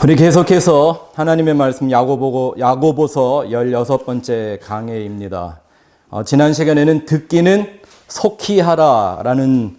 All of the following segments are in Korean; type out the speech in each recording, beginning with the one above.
우리 계속해서 하나님의 말씀 야고보서 16번째 강해입니다. 지난 시간에는 듣기는 속히 하라라는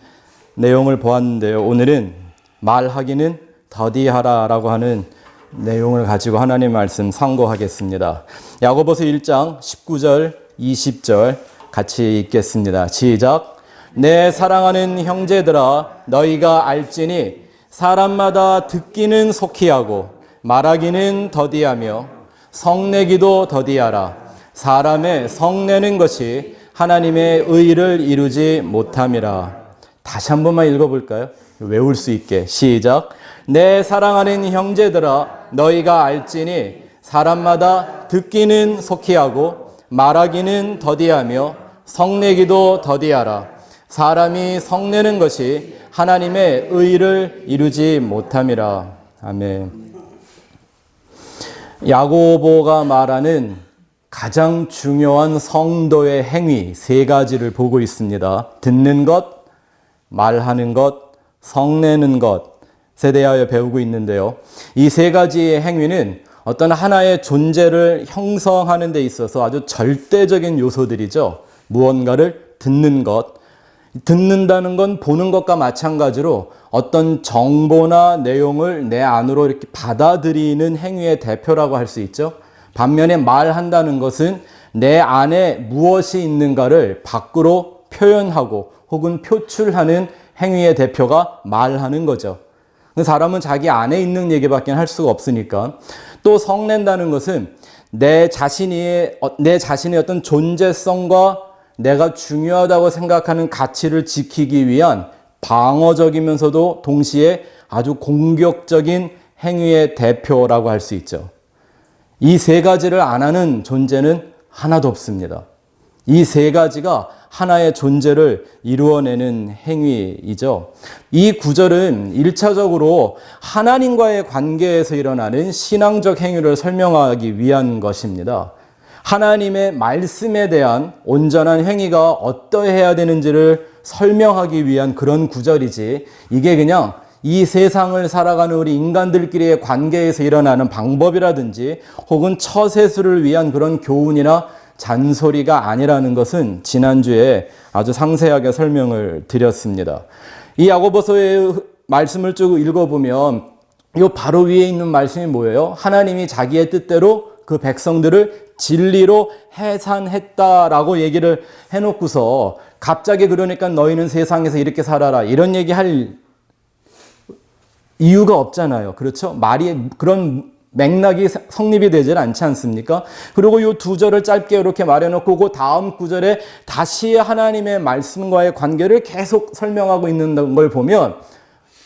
내용을 보았는데요. 오늘은 말하기는 더디하라라고 하는 내용을 가지고 하나님의 말씀 상고하겠습니다. 야고보서 1장 19절 20절 같이 읽겠습니다. 시작. 내 사랑하는 형제들아 너희가 알지니 사람마다 듣기는 속히 하고 말하기는 더디하며 성내기도 더디하라. 사람의 성내는 것이 하나님의 의를 이루지 못함이라. 다시 한 번만 읽어볼까요? 외울 수 있게. 시작. 내 사랑하는 형제들아 너희가 알지니 사람마다 듣기는 속히 하고 말하기는 더디하며 성내기도 더디하라. 사람이 성내는 것이 하나님의 의를 이루지 못함이라. 아멘. 야고보가 말하는 가장 중요한 성도의 행위 세 가지를 보고 있습니다. 듣는 것, 말하는 것, 성내는 것에 대하여 배우고 있는데요. 이 세 가지의 행위는 어떤 하나의 존재를 형성하는 데 있어서 아주 절대적인 요소들이죠. 무언가를 듣는 것, 듣는다는 건 보는 것과 마찬가지로 어떤 정보나 내용을 내 안으로 이렇게 받아들이는 행위의 대표라고 할 수 있죠. 반면에 말한다는 것은 내 안에 무엇이 있는가를 밖으로 표현하고 혹은 표출하는 행위의 대표가 말하는 거죠. 사람은 자기 안에 있는 얘기밖에 할 수가 없으니까. 또 성낸다는 것은 내 자신의 어떤 존재성과 내가 중요하다고 생각하는 가치를 지키기 위한 방어적이면서도 동시에 아주 공격적인 행위의 대표라고 할 수 있죠. 이 세 가지를 안 하는 존재는 하나도 없습니다. 이 세 가지가 하나의 존재를 이루어내는 행위이죠. 이 구절은 1차적으로 하나님과의 관계에서 일어나는 신앙적 행위를 설명하기 위한 것입니다. 하나님의 말씀에 대한 온전한 행위가 어떠해야 되는지를 설명하기 위한 그런 구절이지, 이게 그냥 이 세상을 살아가는 우리 인간들끼리의 관계에서 일어나는 방법이라든지 혹은 처세술을 위한 그런 교훈이나 잔소리가 아니라는 것은 지난주에 아주 상세하게 설명을 드렸습니다. 이 야고보서의 말씀을 쭉 읽어보면 이 바로 위에 있는 말씀이 뭐예요? 하나님이 자기의 뜻대로 그 백성들을 진리로 해산했다라고 얘기를 해놓고서 갑자기 그러니까 너희는 세상에서 이렇게 살아라 이런 얘기할 이유가 없잖아요. 그렇죠? 말이 그런 맥락이 성립이 되질 않지 않습니까? 그리고 이 두 절을 짧게 이렇게 말해놓고 그 다음 구절에 다시 하나님의 말씀과의 관계를 계속 설명하고 있는 걸 보면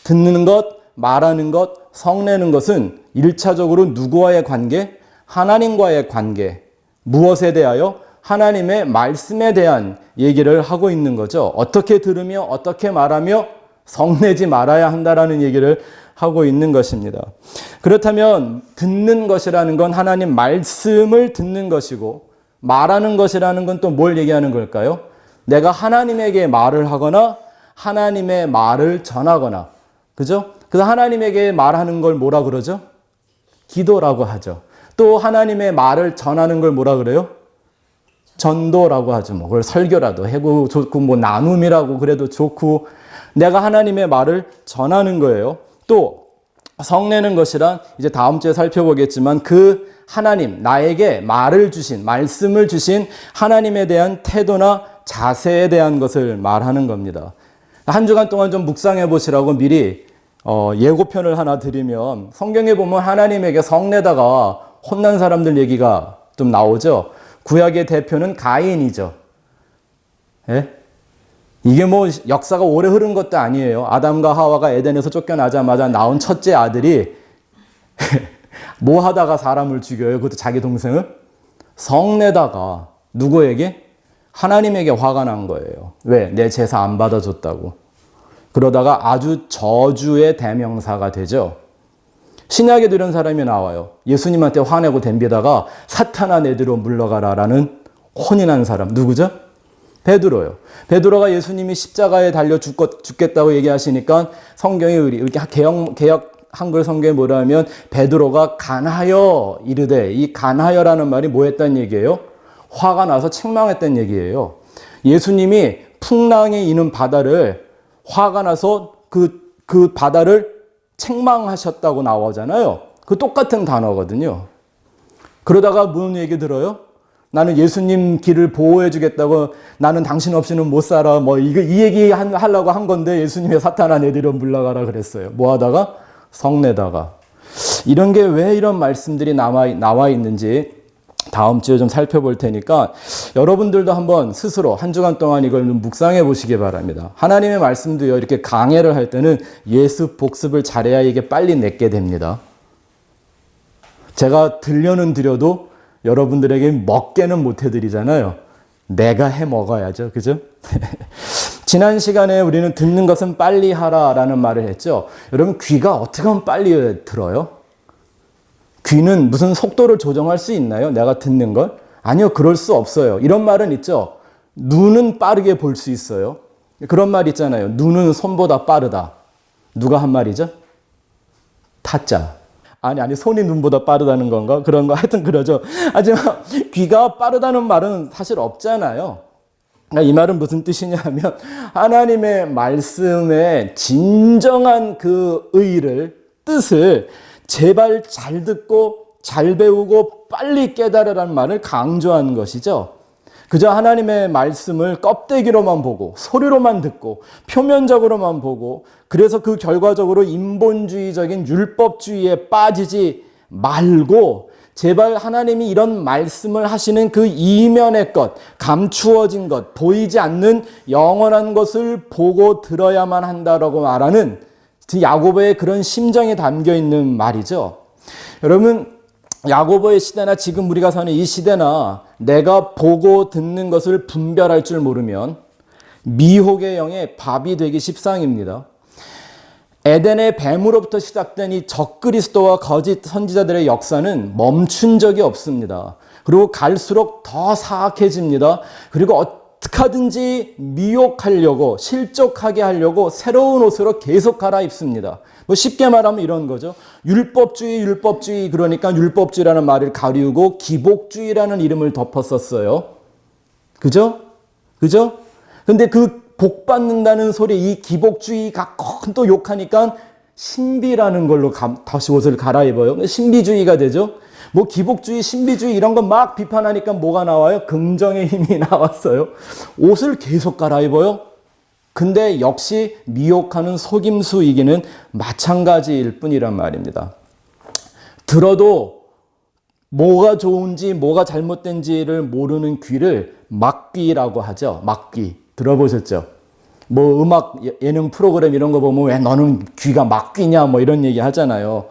듣는 것, 말하는 것, 성내는 것은 1차적으로 누구와의 관계? 하나님과의 관계. 무엇에 대하여? 하나님의 말씀에 대한 얘기를 하고 있는 거죠. 어떻게 들으며 어떻게 말하며 성내지 말아야 한다라는 얘기를 하고 있는 것입니다. 그렇다면 듣는 것이라는 건 하나님 말씀을 듣는 것이고 말하는 것이라는 건 또 뭘 얘기하는 걸까요? 내가 하나님에게 말을 하거나 하나님의 말을 전하거나, 그죠? 그래서 하나님에게 말하는 걸 뭐라 그러죠? 기도라고 하죠. 또 하나님의 말을 전하는 걸 뭐라 그래요? 전도라고 하죠. 뭐 그걸 설교라도 해고 좋고 뭐 나눔이라고 그래도 좋고, 내가 하나님의 말을 전하는 거예요. 또 성내는 것이란 이제 다음 주에 살펴보겠지만 그 하나님, 나에게 말을 주신, 말씀을 주신 하나님에 대한 태도나 자세에 대한 것을 말하는 겁니다. 한 주간 동안 좀 묵상해 보시라고 미리 예고편을 하나 드리면, 성경에 보면 하나님에게 성내다가 혼난 사람들 얘기가 좀 나오죠. 구약의 대표는 가인이죠. 예? 이게 뭐 역사가 오래 흐른 것도 아니에요. 아담과 하와가 에덴에서 쫓겨나자마자 나온 첫째 아들이 뭐 하다가 사람을 죽여요? 그것도 자기 동생을? 성내다가 누구에게? 하나님에게 화가 난 거예요. 왜? 내 제사 안 받아줬다고. 그러다가 아주 저주의 대명사가 되죠. 신약에 들은 사람이 나와요. 예수님한테 화내고 덤비다가 사탄아 내뒤로 물러가라라는 혼인한 사람. 누구죠? 베드로요. 베드로가 예수님이 십자가에 달려 죽겠다고 얘기하시니까 성경이 이렇게 개혁 한글 성경에 뭐라면 베드로가 간하여 이르되, 이 간하여라는 말이 뭐 했다는 얘기예요? 화가 나서 책망했다는 얘기예요. 예수님이 풍랑에 있는 바다를 화가 나서 그 바다를 책망하셨다고 나오잖아요. 그 똑같은 단어거든요. 그러다가 무슨 얘기 들어요? 나는 예수님 길을 보호해 주겠다고, 나는 당신 없이는 못 살아. 이 얘기 하려고 한 건데 예수님의 사탄아 내디로 물러가라 그랬어요. 뭐 하다가? 성내다가. 이런 게 왜 이런 말씀들이 나와 있는지 다음 주에 좀 살펴볼 테니까 여러분들도 한번 스스로 한 주간 동안 이걸 좀 묵상해 보시기 바랍니다. 하나님의 말씀도요, 이렇게 강해를 할 때는 예습, 복습을 잘해야 이게 빨리 내게 됩니다. 제가 들려는 드려도 여러분들에게 먹게는 못 해드리잖아요. 내가 해 먹어야죠. 그죠? 지난 시간에 우리는 듣는 것은 빨리 하라라는 말을 했죠. 여러분, 귀가 어떻게 하면 빨리 들어요? 귀는 무슨 속도를 조정할 수 있나요? 내가 듣는 걸? 아니요, 그럴 수 없어요. 이런 말은 있죠. 눈은 빠르게 볼 수 있어요. 그런 말 있잖아요. 눈은 손보다 빠르다. 누가 한 말이죠? 타짜. 아니, 손이 눈보다 빠르다는 건가? 그런 거 하여튼 그러죠. 하지만 귀가 빠르다는 말은 사실 없잖아요. 이 말은 무슨 뜻이냐 하면 하나님의 말씀의 진정한 그 뜻을 제발 잘 듣고 잘 배우고 빨리 깨달으라는 말을 강조하는 것이죠. 그저 하나님의 말씀을 껍데기로만 보고 소리로만 듣고 표면적으로만 보고, 그래서 그 결과적으로 인본주의적인 율법주의에 빠지지 말고 제발 하나님이 이런 말씀을 하시는 그 이면의 것, 감추어진 것, 보이지 않는 영원한 것을 보고 들어야만 한다라고 말하는 야고보의 그런 심정이 담겨 있는 말이죠. 여러분, 야고보의 시대나 지금 우리가 사는 이 시대나 내가 보고 듣는 것을 분별할 줄 모르면 미혹의 영의 밥이 되기 십상입니다. 에덴의 뱀으로부터 시작된 이 적그리스도와 거짓 선지자들의 역사는 멈춘 적이 없습니다. 그리고 갈수록 더 사악해집니다. 그리고 어떻게 하든지 미혹하려고, 실족하게 하려고 새로운 옷으로 계속 갈아입습니다. 쉽게 말하면 이런 거죠. 율법주의 그러니까 율법주의라는 말을 가리우고 기복주의라는 이름을 덮었었어요. 그죠? 근데 그 복 받는다는 소리, 이 기복주의가 또 욕하니까 신비라는 걸로 다시 옷을 갈아입어요. 신비주의가 되죠. 기복주의, 신비주의 이런 거 막 비판하니까 뭐가 나와요? 긍정의 힘이 나왔어요. 옷을 계속 갈아입어요. 근데 역시 미혹하는 속임수이기는 마찬가지일 뿐이란 말입니다. 들어도 뭐가 좋은지 뭐가 잘못된지를 모르는 귀를 막귀라고 하죠. 막귀. 들어보셨죠? 음악 예능 프로그램 이런 거 보면 왜 너는 귀가 막귀냐 이런 얘기 하잖아요.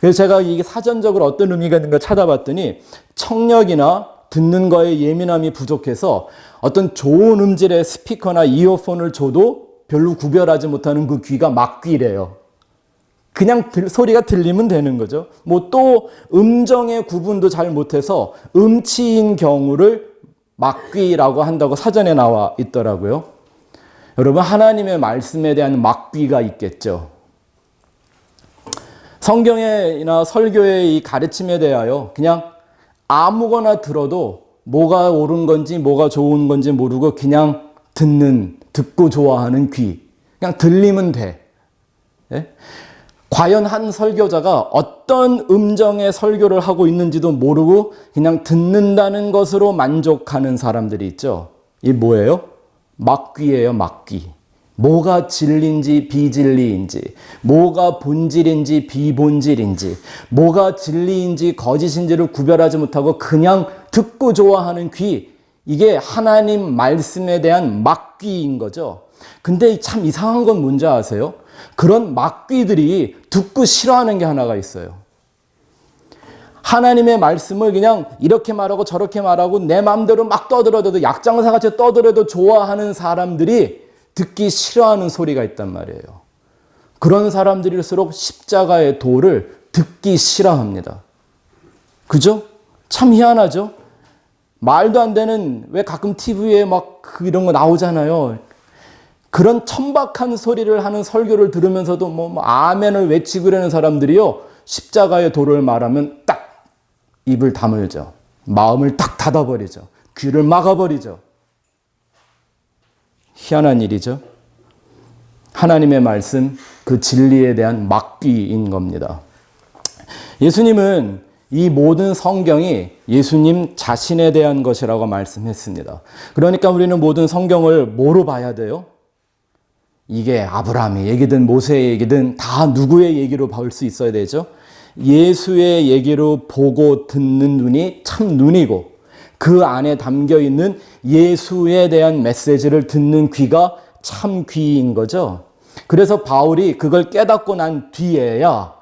그래서 제가 이게 사전적으로 어떤 의미가 있는가 찾아봤더니 청력이나 듣는 거에 예민함이 부족해서 어떤 좋은 음질의 스피커나 이어폰을 줘도 별로 구별하지 못하는 그 귀가 막귀래요. 그냥 소리가 들리면 되는 거죠. 또 음정의 구분도 잘 못해서 음치인 경우를 막귀라고 한다고 사전에 나와 있더라고요. 여러분, 하나님의 말씀에 대한 막귀가 있겠죠. 성경이나 설교의 이 가르침에 대하여 그냥 아무거나 들어도 뭐가 옳은 건지 뭐가 좋은 건지 모르고 그냥 듣고 좋아하는 귀. 그냥 들리면 돼. 예? 과연 한 설교자가 어떤 음정의 설교를 하고 있는지도 모르고 그냥 듣는다는 것으로 만족하는 사람들이 있죠. 이게 뭐예요? 막귀예요, 막귀. 뭐가 진리인지 비진리인지, 뭐가 본질인지 비본질인지, 뭐가 진리인지 거짓인지를 구별하지 못하고 그냥 듣고 좋아하는 귀. 이게 하나님 말씀에 대한 막귀인 거죠. 근데 참 이상한 건 뭔지 아세요? 그런 막귀들이 듣고 싫어하는 게 하나가 있어요. 하나님의 말씀을 그냥 이렇게 말하고 저렇게 말하고 내 마음대로 막 떠들어도, 약장사같이 떠들어도 좋아하는 사람들이 듣기 싫어하는 소리가 있단 말이에요. 그런 사람들일수록 십자가의 도를 듣기 싫어합니다. 그죠? 참 희한하죠? 말도 안 되는, 왜 가끔 TV에 이런 거 나오잖아요. 그런 천박한 소리를 하는 설교를 들으면서도 뭐 아멘을 외치고 그러는 사람들이요, 십자가의 도를 말하면 딱 입을 다물죠. 마음을 딱 닫아버리죠. 귀를 막아버리죠. 희한한 일이죠. 하나님의 말씀, 그 진리에 대한 막귀인 겁니다. 예수님은 이 모든 성경이 예수님 자신에 대한 것이라고 말씀했습니다. 그러니까 우리는 모든 성경을 뭐로 봐야 돼요? 이게 아브라함의 얘기든 모세의 얘기든 다 누구의 얘기로 볼 수 있어야 되죠? 예수의 얘기로 보고 듣는 눈이 참 눈이고, 그 안에 담겨 있는 예수에 대한 메시지를 듣는 귀가 참 귀인 거죠. 그래서 바울이 그걸 깨닫고 난 뒤에야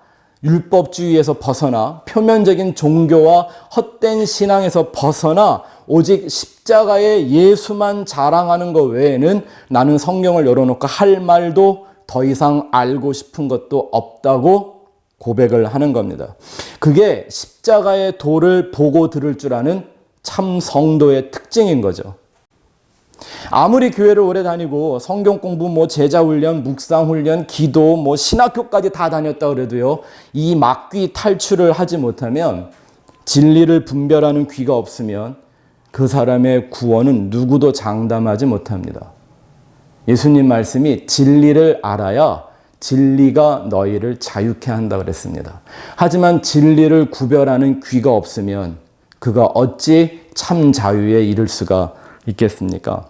율법주의에서 벗어나 표면적인 종교와 헛된 신앙에서 벗어나 오직 십자가의 예수만 자랑하는 것 외에는 나는 성경을 열어놓고 할 말도 더 이상 알고 싶은 것도 없다고 고백을 하는 겁니다. 그게 십자가의 도를 보고 들을 줄 아는 참 성도의 특징인 거죠. 아무리 교회를 오래 다니고 성경 공부, 뭐 제자 훈련, 묵상 훈련, 기도, 뭐 신학교까지 다 다녔다 그래도요, 이 막귀 탈출을 하지 못하면, 진리를 분별하는 귀가 없으면 그 사람의 구원은 누구도 장담하지 못합니다. 예수님 말씀이 진리를 알아야 진리가 너희를 자유케 한다 그랬습니다. 하지만 진리를 구별하는 귀가 없으면 그가 어찌 참 자유에 이를 수가 있겠습니까?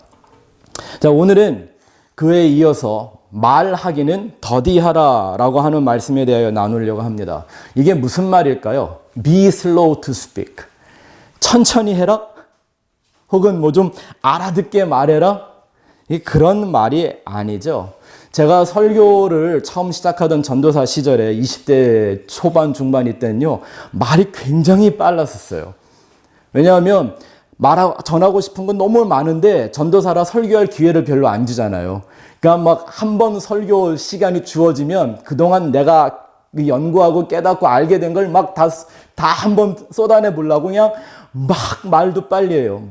자, 오늘은 그에 이어서 말하기는 더디하라 라고 하는 말씀에 대하여 나누려고 합니다. 이게 무슨 말일까요? Be slow to speak. 천천히 해라? 혹은 뭐 좀 알아듣게 말해라? 그런 말이 아니죠. 제가 설교를 처음 시작하던 전도사 시절에 20대 초반 중반일 때는요, 말이 굉장히 빨랐었어요. 왜냐하면 전하고 싶은 건 너무 많은데 전도사라 설교할 기회를 별로 안 주잖아요. 그러니까 막 한 번 설교 시간이 주어지면 그동안 내가 연구하고 깨닫고 알게 된 걸 막 다 한 번 쏟아내 보려고 그냥 막 말도 빨리 해요.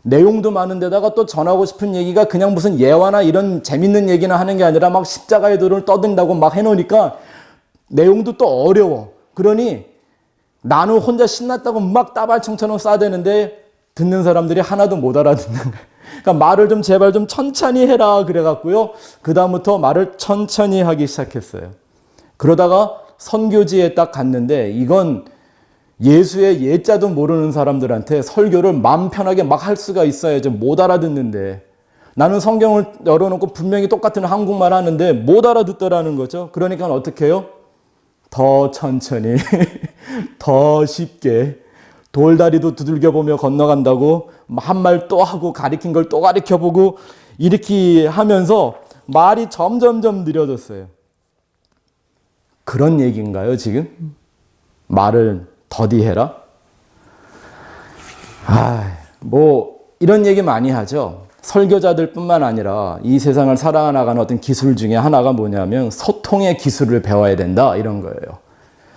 내용도 많은데다가 또 전하고 싶은 얘기가 그냥 무슨 예화나 이런 재밌는 얘기나 하는 게 아니라 막 십자가의 도를 떠든다고 막 해놓으니까 내용도 또 어려워. 그러니 나는 혼자 신났다고 막 따발청처럼 싸대는데 듣는 사람들이 하나도 못 알아듣는 거예요. 그러니까 말을 좀 제발 좀 천천히 해라 그래갖고요. 그 다음부터 말을 천천히 하기 시작했어요. 그러다가 선교지에 딱 갔는데, 이건 예수의 예자도 모르는 사람들한테 설교를 마음 편하게 막 할 수가 있어야지 못 알아듣는데, 나는 성경을 열어놓고 분명히 똑같은 한국말 하는데 못 알아듣더라는 거죠. 그러니까 어떻게 해요? 더 천천히 더 쉽게 돌다리도 두들겨보며 건너간다고 한 말 또 하고 가리킨 걸 또 가리켜보고 이렇게 하면서 말이 점점점 느려졌어요. 그런 얘기인가요, 지금? 말을 더디해라? 뭐 이런 얘기 많이 하죠. 설교자들 뿐만 아니라 이 세상을 살아나가는 어떤 기술 중에 하나가 뭐냐면 소통의 기술을 배워야 된다, 이런 거예요.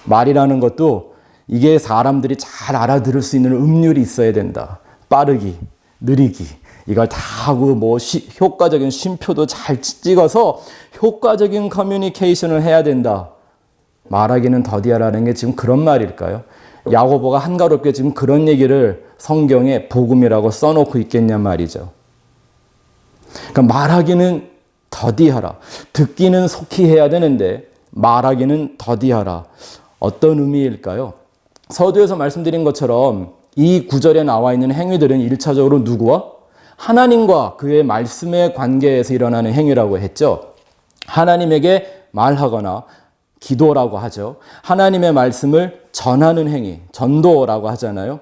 말이라는 것도 이게 사람들이 잘 알아들을 수 있는 음률이 있어야 된다. 빠르기, 느리기, 이걸 다 하고 뭐 효과적인 쉼표도 잘 찍어서 효과적인 커뮤니케이션을 해야 된다. 말하기는 더디하라는 게 지금 그런 말일까요? 야고보가 한가롭게 지금 그런 얘기를 성경에 복음이라고 써놓고 있겠냐 말이죠. 그러니까 말하기는 더디하라. 듣기는 속히 해야 되는데 말하기는 더디하라. 어떤 의미일까요? 서두에서 말씀드린 것처럼 이 구절에 나와 있는 행위들은 1차적으로 누구와? 하나님과 그의 말씀의 관계에서 일어나는 행위라고 했죠. 하나님에게 말하거나 기도라고 하죠. 하나님의 말씀을 전하는 행위, 전도라고 하잖아요.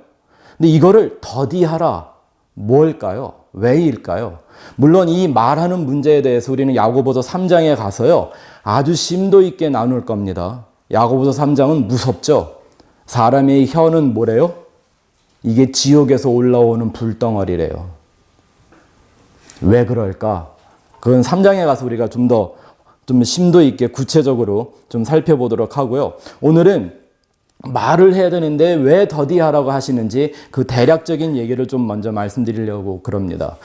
근데 이거를 더디하라. 뭘까요? 왜일까요? 물론 이 말하는 문제에 대해서 우리는 야고보서 3장에 가서요, 아주 심도 있게 나눌 겁니다. 야고보서 3장은 무섭죠. 사람의 혀는 뭐래요? 이게 지옥에서 올라오는 불덩어리래요. 왜 그럴까? 그건 3장에 가서 우리가 좀 심도 있게 구체적으로 좀 살펴보도록 하고요. 오늘은 말을 해야 되는데 왜 더디하라고 하시는지 그 대략적인 얘기를 좀 먼저 말씀드리려고 그럽니다.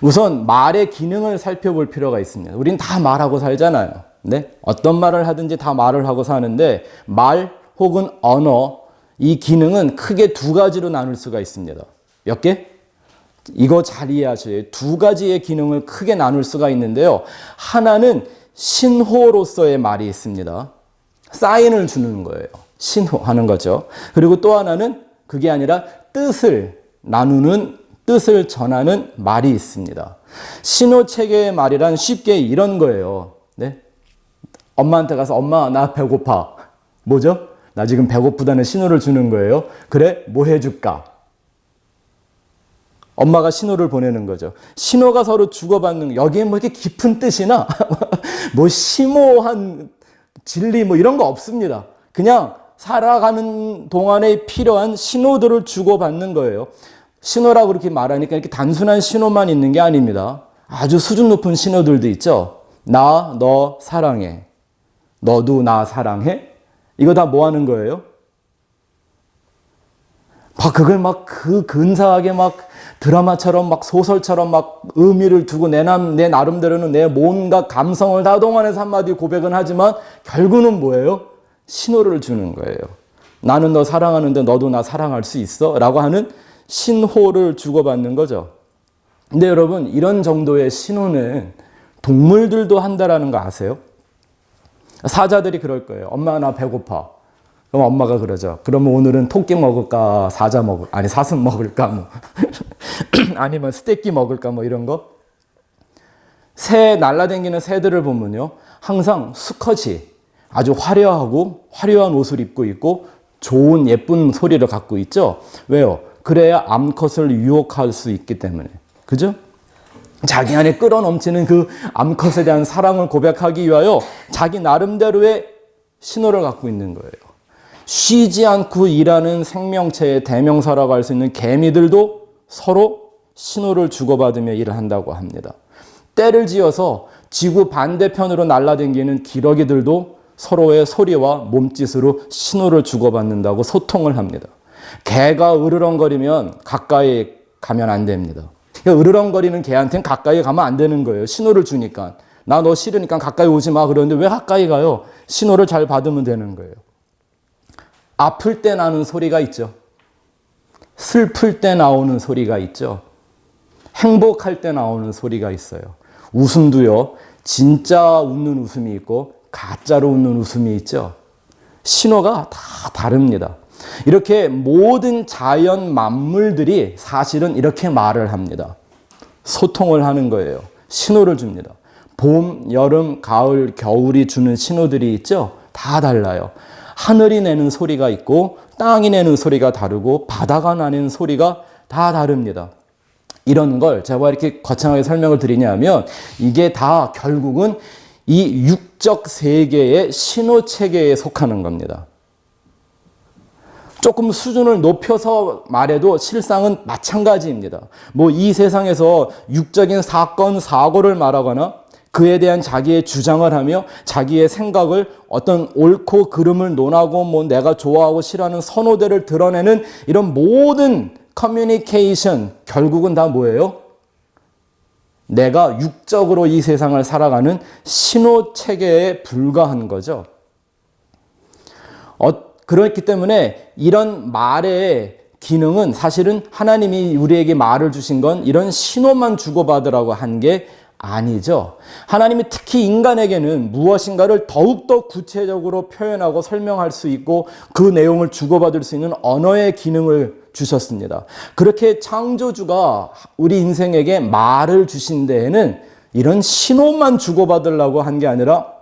우선 말의 기능을 살펴볼 필요가 있습니다. 우린 다 말하고 살잖아요. 네? 어떤 말을 하든지 다 말을 하고 사는데 말 혹은 언어, 이 기능은 크게 두 가지로 나눌 수가 있습니다. 몇 개? 이거 잘 이해하셔야 돼요. 두 가지의 기능을 크게 나눌 수가 있는데요. 하나는 신호로서의 말이 있습니다. 사인을 주는 거예요. 신호하는 거죠. 그리고 또 하나는 그게 아니라 뜻을 나누는, 뜻을 전하는 말이 있습니다. 신호 체계의 말이란 쉽게 이런 거예요. 네? 엄마한테 가서 엄마 나 배고파. 뭐죠? 나 지금 배고프다는 신호를 주는 거예요. 그래? 뭐 해줄까? 엄마가 신호를 보내는 거죠. 신호가 서로 주고받는, 여기에 뭐 이렇게 깊은 뜻이나 뭐 심오한 진리 뭐 이런 거 없습니다. 그냥 살아가는 동안에 필요한 신호들을 주고받는 거예요. 신호라고 그렇게 말하니까 이렇게 단순한 신호만 있는 게 아닙니다. 아주 수준 높은 신호들도 있죠. 나, 너 사랑해. 너도 나 사랑해? 이거 다 뭐 하는 거예요? 막 그걸 막 그 근사하게 막 드라마처럼 막 소설처럼 막 의미를 두고 내 나름대로는 내 뭔가 감성을 다 동원해서 한마디 고백은 하지만 결국은 뭐예요? 신호를 주는 거예요. 나는 너 사랑하는데 너도 나 사랑할 수 있어? 라고 하는 신호를 주고받는 거죠. 근데 여러분, 이런 정도의 신호는 동물들도 한다라는 거 아세요? 사자들이 그럴 거예요. 엄마 나 배고파. 그럼 엄마가 그러죠. 그러면 오늘은 토끼 먹을까? 사슴 먹을까? 뭐. 아니면 스테이크 먹을까? 뭐 이런 거. 날아다니는 새들을 보면요. 항상 수컷이 아주 화려한 옷을 입고 있고 좋은 예쁜 소리를 갖고 있죠. 왜요? 그래야 암컷을 유혹할 수 있기 때문에. 그죠? 자기 안에 끌어넘치는 그 암컷에 대한 사랑을 고백하기 위하여 자기 나름대로의 신호를 갖고 있는 거예요. 쉬지 않고 일하는 생명체의 대명사라고 할 수 있는 개미들도 서로 신호를 주고받으며 일을 한다고 합니다. 때를 지어서 지구 반대편으로 날아다니는 기러기들도 서로의 소리와 몸짓으로 신호를 주고받는다고 소통을 합니다. 개가 으르렁거리면 가까이 가면 안 됩니다. 으르렁거리는 개한테는 가까이 가면 안 되는 거예요. 신호를 주니까. 나 너 싫으니까 가까이 오지 마. 그러는데 왜 가까이 가요? 신호를 잘 받으면 되는 거예요. 아플 때 나는 소리가 있죠. 슬플 때 나오는 소리가 있죠. 행복할 때 나오는 소리가 있어요. 웃음도요. 진짜 웃는 웃음이 있고 가짜로 웃는 웃음이 있죠. 신호가 다 다릅니다. 이렇게 모든 자연 만물들이 사실은 이렇게 말을 합니다. 소통을 하는 거예요. 신호를 줍니다. 봄, 여름, 가을, 겨울이 주는 신호들이 있죠. 다 달라요. 하늘이 내는 소리가 있고 땅이 내는 소리가 다르고 바다가 나는 소리가 다 다릅니다. 이런 걸 제가 이렇게 거창하게 설명을 드리냐면 이게 다 결국은 이 육적 세계의 신호 체계에 속하는 겁니다. 조금 수준을 높여서 말해도 실상은 마찬가지입니다. 뭐 이 세상에서 육적인 사건, 사고를 말하거나 그에 대한 자기의 주장을 하며 자기의 생각을 어떤 옳고 그름을 논하고 뭐 내가 좋아하고 싫어하는 선호대를 드러내는 이런 모든 커뮤니케이션 결국은 다 뭐예요? 내가 육적으로 이 세상을 살아가는 신호 체계에 불과한 거죠. 그렇기 때문에 이런 말의 기능은 사실은 하나님이 우리에게 말을 주신 건 이런 신호만 주고받으라고 한 게 아니죠. 하나님이 특히 인간에게는 무엇인가를 더욱더 구체적으로 표현하고 설명할 수 있고 그 내용을 주고받을 수 있는 언어의 기능을 주셨습니다. 그렇게 창조주가 우리 인생에게 말을 주신 데에는 이런 신호만 주고받으려고 한 게 아니라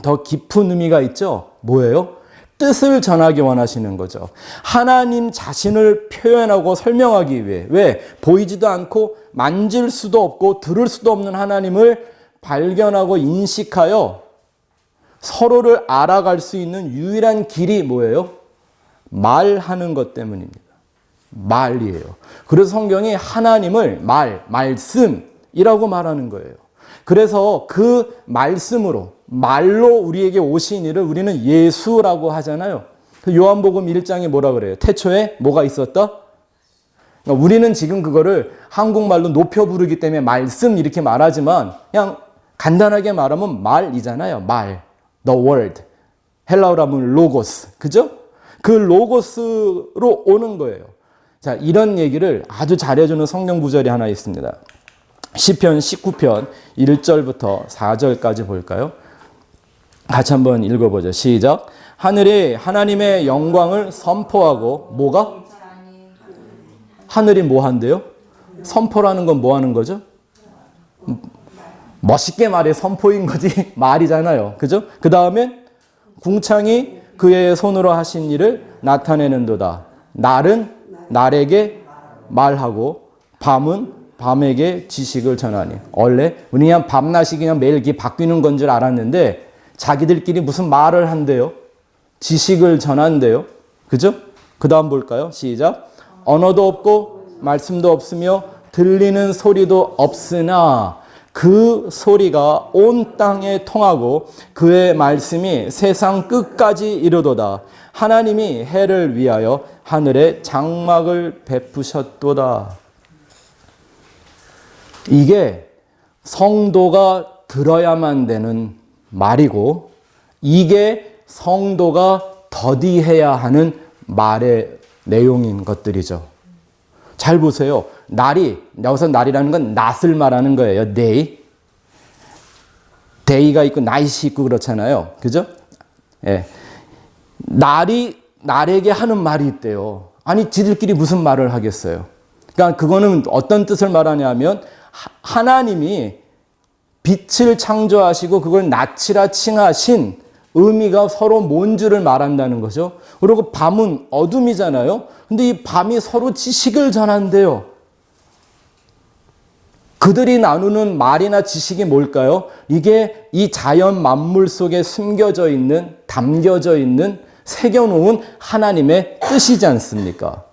더 깊은 의미가 있죠. 뭐예요? 뜻을 전하기 원하시는 거죠. 하나님 자신을 표현하고 설명하기 위해. 왜? 보이지도 않고 만질 수도 없고 들을 수도 없는 하나님을 발견하고 인식하여 서로를 알아갈 수 있는 유일한 길이 뭐예요? 말하는 것 때문입니다. 말이에요. 그래서 성경이 하나님을 말씀이라고 말하는 거예요. 그래서 그 말씀으로, 말로 우리에게 오신 이를 우리는 예수라고 하잖아요. 요한복음 1장에 뭐라 그래요? 태초에 뭐가 있었다? 그러니까 우리는 지금 그거를 한국말로 높여 부르기 때문에 말씀 이렇게 말하지만 그냥 간단하게 말하면 말이잖아요. 말. The word. 헬라어로 하면 로고스. 그죠? 그 로고스로 오는 거예요. 자, 이런 얘기를 아주 잘해주는 성경 구절이 하나 있습니다. 시편 19편 1절부터 4절까지 볼까요? 같이 한번 읽어보죠. 시작. 하늘이 하나님의 영광을 선포하고 뭐가? 하늘이 뭐 한대요? 선포라는 건 뭐 하는 거죠? 멋있게 말해 선포인 거지 말이잖아요. 그죠? 그 다음에 궁창이 그의 손으로 하신 일을 나타내는도다. 날은 날에게 말하고 밤은 밤에게 지식을 전하니. 원래 우리 그냥 밤낮이 그냥 매일 이렇게 바뀌는 건 줄 알았는데 자기들끼리 무슨 말을 한대요? 지식을 전한대요. 그죠? 그 다음 볼까요? 시작. 언어도 없고 말씀도 없으며 들리는 소리도 없으나 그 소리가 온 땅에 통하고 그의 말씀이 세상 끝까지 이르도다. 하나님이 해를 위하여 하늘에 장막을 베푸셨도다. 이게 성도가 들어야만 되는 말이고 이게 성도가 더디해야 하는 말의 내용인 것들이죠. 잘 보세요. 날이, 여기서 날이라는 건 낫을 말하는 거예요. day. day가 있고 night이 있고 그렇잖아요. 그죠? 예. 날이 날에게 하는 말이 있대요. 아니, 지들끼리 무슨 말을 하겠어요? 그러니까 그거는 어떤 뜻을 말하냐면 하나님이 빛을 창조하시고 그걸 낫이라 칭하신 의미가 서로 뭔 줄을 말한다는 거죠. 그리고 밤은 어둠이잖아요. 근데 이 밤이 서로 지식을 전한대요. 그들이 나누는 말이나 지식이 뭘까요? 이게 이 자연 만물 속에 숨겨져 있는, 담겨져 있는, 새겨놓은 하나님의 뜻이지 않습니까?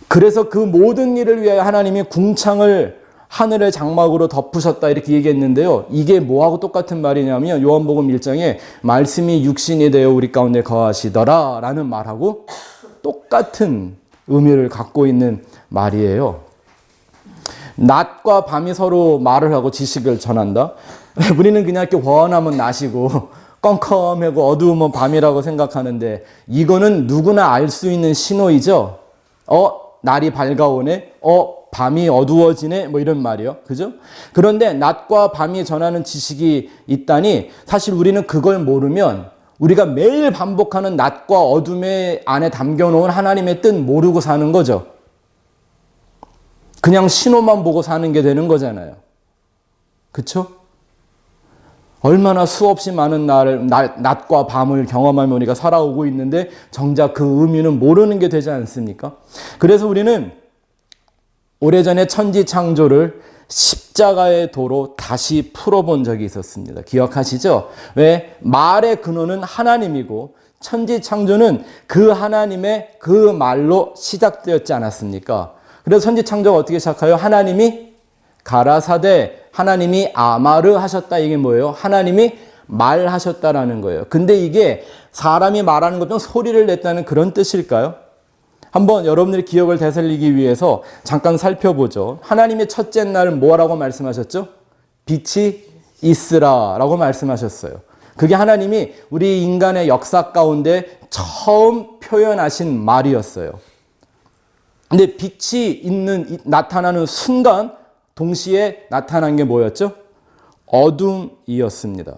그래서 그 모든 일을 위하여 하나님이 궁창을 하늘의 장막으로 덮으셨다 이렇게 얘기했는데요. 이게 뭐하고 똑같은 말이냐면 요한복음 1장에 말씀이 육신이 되어 우리 가운데 거하시더라 라는 말하고 똑같은 의미를 갖고 있는 말이에요. 낮과 밤이 서로 말을 하고 지식을 전한다. 우리는 그냥 이렇게 원하면 낮이고 껌껌하고 어두우면 밤이라고 생각하는데 이거는 누구나 알 수 있는 신호이죠. 날이 밝아오네. 밤이 어두워지네. 뭐 이런 말이요. 그죠? 그런데 낮과 밤이 전하는 지식이 있다니 사실 우리는 그걸 모르면 우리가 매일 반복하는 낮과 어둠의 안에 담겨놓은 하나님의 뜻 모르고 사는 거죠. 그냥 신호만 보고 사는 게 되는 거잖아요. 그쵸? 얼마나 수없이 많은 낮과 밤을 경험하며 우리가 살아오고 있는데 정작 그 의미는 모르는 게 되지 않습니까? 그래서 우리는 오래전에 천지창조를 십자가의 도로 다시 풀어본 적이 있었습니다. 기억하시죠? 왜? 말의 근원은 하나님이고 천지창조는 그 하나님의 그 말로 시작되었지 않았습니까? 그래서 천지창조가 어떻게 시작해요? 하나님이 가라사대, 하나님이 아마르 하셨다. 이게 뭐예요? 하나님이 말하셨다라는 거예요. 근데 이게 사람이 말하는 것은 소리를 냈다는 그런 뜻일까요? 한번 여러분들의 기억을 되살리기 위해서 잠깐 살펴보죠. 하나님의 첫째 날은 뭐라고 말씀하셨죠? 빛이 있으라 라고 말씀하셨어요. 그게 하나님이 우리 인간의 역사 가운데 처음 표현하신 말이었어요. 근데 빛이 나타나는 순간 동시에 나타난 게 뭐였죠? 어둠이었습니다.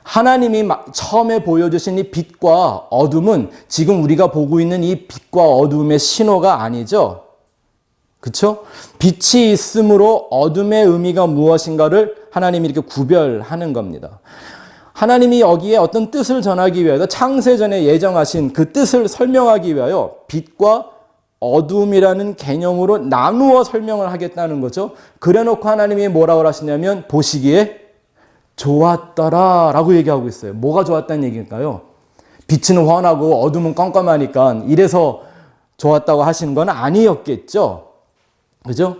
하나님이 처음에 보여주신 이 빛과 어둠은 지금 우리가 보고 있는 이 빛과 어둠의 신호가 아니죠. 그렇죠? 빛이 있으므로 어둠의 의미가 무엇인가를 하나님이 이렇게 구별하는 겁니다. 하나님이 여기에 어떤 뜻을 전하기 위해서 창세전에 예정하신 그 뜻을 설명하기 위하여 빛과 어둠이라는 개념으로 나누어 설명을 하겠다는 거죠. 그래놓고 하나님이 뭐라고 하시냐면 보시기에 좋았더라 라고 얘기하고 있어요. 뭐가 좋았다는 얘기일까요? 빛은 환하고 어둠은 깜깜하니까 이래서 좋았다고 하시는 건 아니었겠죠. 그죠?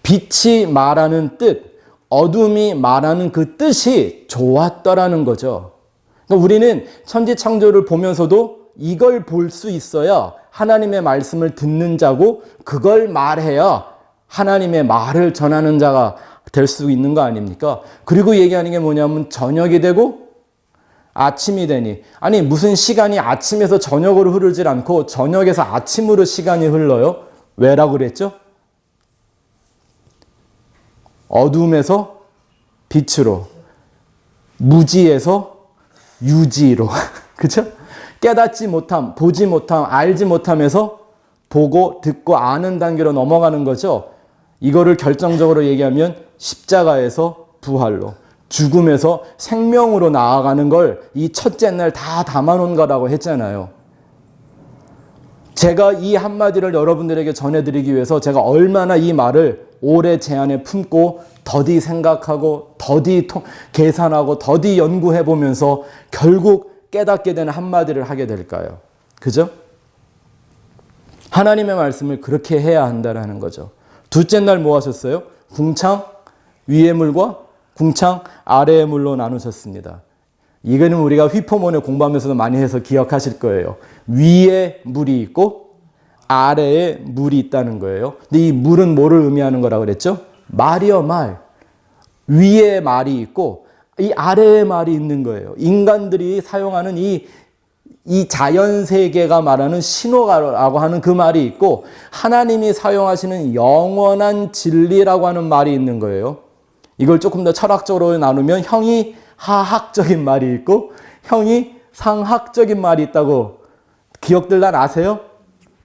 빛이 말하는 뜻, 어둠이 말하는 그 뜻이 좋았더라는 거죠. 그러니까 우리는 천지창조를 보면서도 이걸 볼 수 있어야 하나님의 말씀을 듣는 자고 그걸 말해야 하나님의 말을 전하는 자가 될 수 있는 거 아닙니까? 그리고 얘기하는 게 뭐냐면 저녁이 되고 아침이 되니. 아니 무슨 시간이 아침에서 저녁으로 흐르질 않고 저녁에서 아침으로 시간이 흘러요? 왜라고 그랬죠? 어둠에서 빛으로, 무지에서 유지로. 그죠? 깨닫지 못함, 보지 못함, 알지 못함에서 보고 듣고 아는 단계로 넘어가는 거죠. 이거를 결정적으로 얘기하면 십자가에서 부활로, 죽음에서 생명으로 나아가는 걸 이 첫째 날 다 담아놓은 거라고 했잖아요. 제가 이 한마디를 여러분들에게 전해드리기 위해서 제가 얼마나 이 말을 오래 제 안에 품고 더디 생각하고 더디 계산하고 더디 연구해보면서 결국 깨닫게 되는 한마디를 하게 될까요? 그죠? 하나님의 말씀을 그렇게 해야 한다는 거죠. 둘째 날 뭐 하셨어요? 궁창 위의 물과 궁창 아래의 물로 나누셨습니다. 이거는 우리가 휘포몬을 공부하면서도 많이 해서 기억하실 거예요. 위에 물이 있고 아래에 물이 있다는 거예요. 근데 이 물은 뭐를 의미하는 거라고 그랬죠? 말이요, 말. 위에 말이 있고 이 아래에 말이 있는 거예요. 인간들이 사용하는 이 자연 세계가 말하는 신호라고 하는 그 말이 있고 하나님이 사용하시는 영원한 진리라고 하는 말이 있는 거예요. 이걸 조금 더 철학적으로 나누면 형이 하학적인 말이 있고 형이 상학적인 말이 있다고 기억들 다 나세요?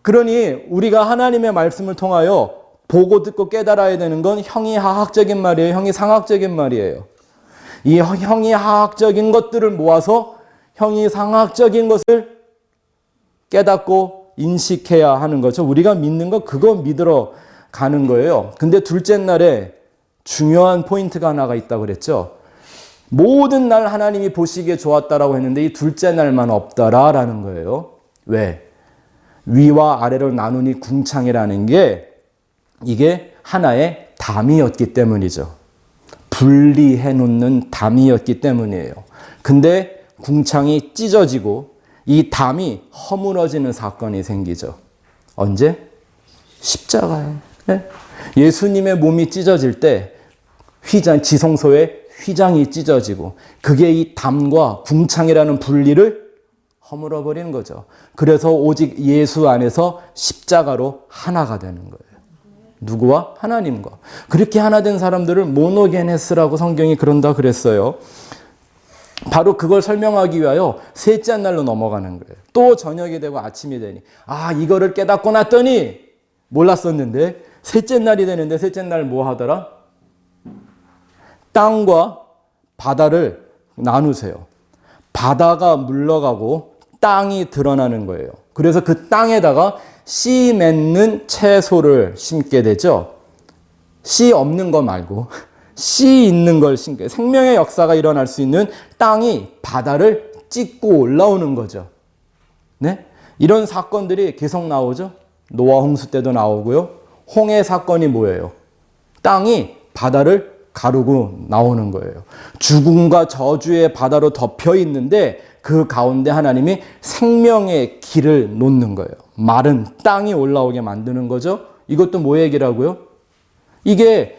그러니 우리가 하나님의 말씀을 통하여 보고 듣고 깨달아야 되는 건 형이 하학적인 말이에요, 형이 상학적인 말이에요. 이 형이 하학적인 것들을 모아서 형이 상학적인 것을 깨닫고 인식해야 하는 거죠. 우리가 믿는 거 그거 믿으러 가는 거예요. 근데 둘째 날에 중요한 포인트가 하나가 있다고 그랬죠. 모든 날 하나님이 보시기에 좋았다라고 했는데 이 둘째 날만 없다라는 거예요. 왜? 위와 아래로 나누니 궁창이라는 게 이게 하나의 담이었기 때문이죠. 분리해 놓는 담이었기 때문이에요. 근데 궁창이 찢어지고 이 담이 허물어지는 사건이 생기죠. 언제? 십자가에. 네? 예수님의 몸이 찢어질 때 지성소에 휘장이 찢어지고 그게 이 담과 궁창이라는 분리를 허물어버리는 거죠. 그래서 오직 예수 안에서 십자가로 하나가 되는 거예요. 누구와? 하나님과. 그렇게 하나 된 사람들을 모노게네스라고 성경이 그런다 그랬어요. 바로 그걸 설명하기 위하여 셋째 날로 넘어가는 거예요. 또 저녁이 되고 아침이 되니 이거를 깨닫고 났더니 몰랐었는데 셋째 날이 되는데 셋째 날 뭐 하더라? 땅과 바다를 나누세요. 바다가 물러가고 땅이 드러나는 거예요. 그래서 그 땅에다가 씨 맺는 채소를 심게 되죠. 씨 없는 거 말고 씨 있는 걸 심게. 생명의 역사가 일어날 수 있는 땅이 바다를 찢고 올라오는 거죠. 네? 이런 사건들이 계속 나오죠. 노아 홍수 때도 나오고요. 홍해 사건이 뭐예요? 땅이 바다를 가르고 나오는 거예요. 죽음과 저주의 바다로 덮여 있는데 그 가운데 하나님이 생명의 길을 놓는 거예요. 마른 땅이 올라오게 만드는 거죠. 이것도 뭐 얘기라고요? 이게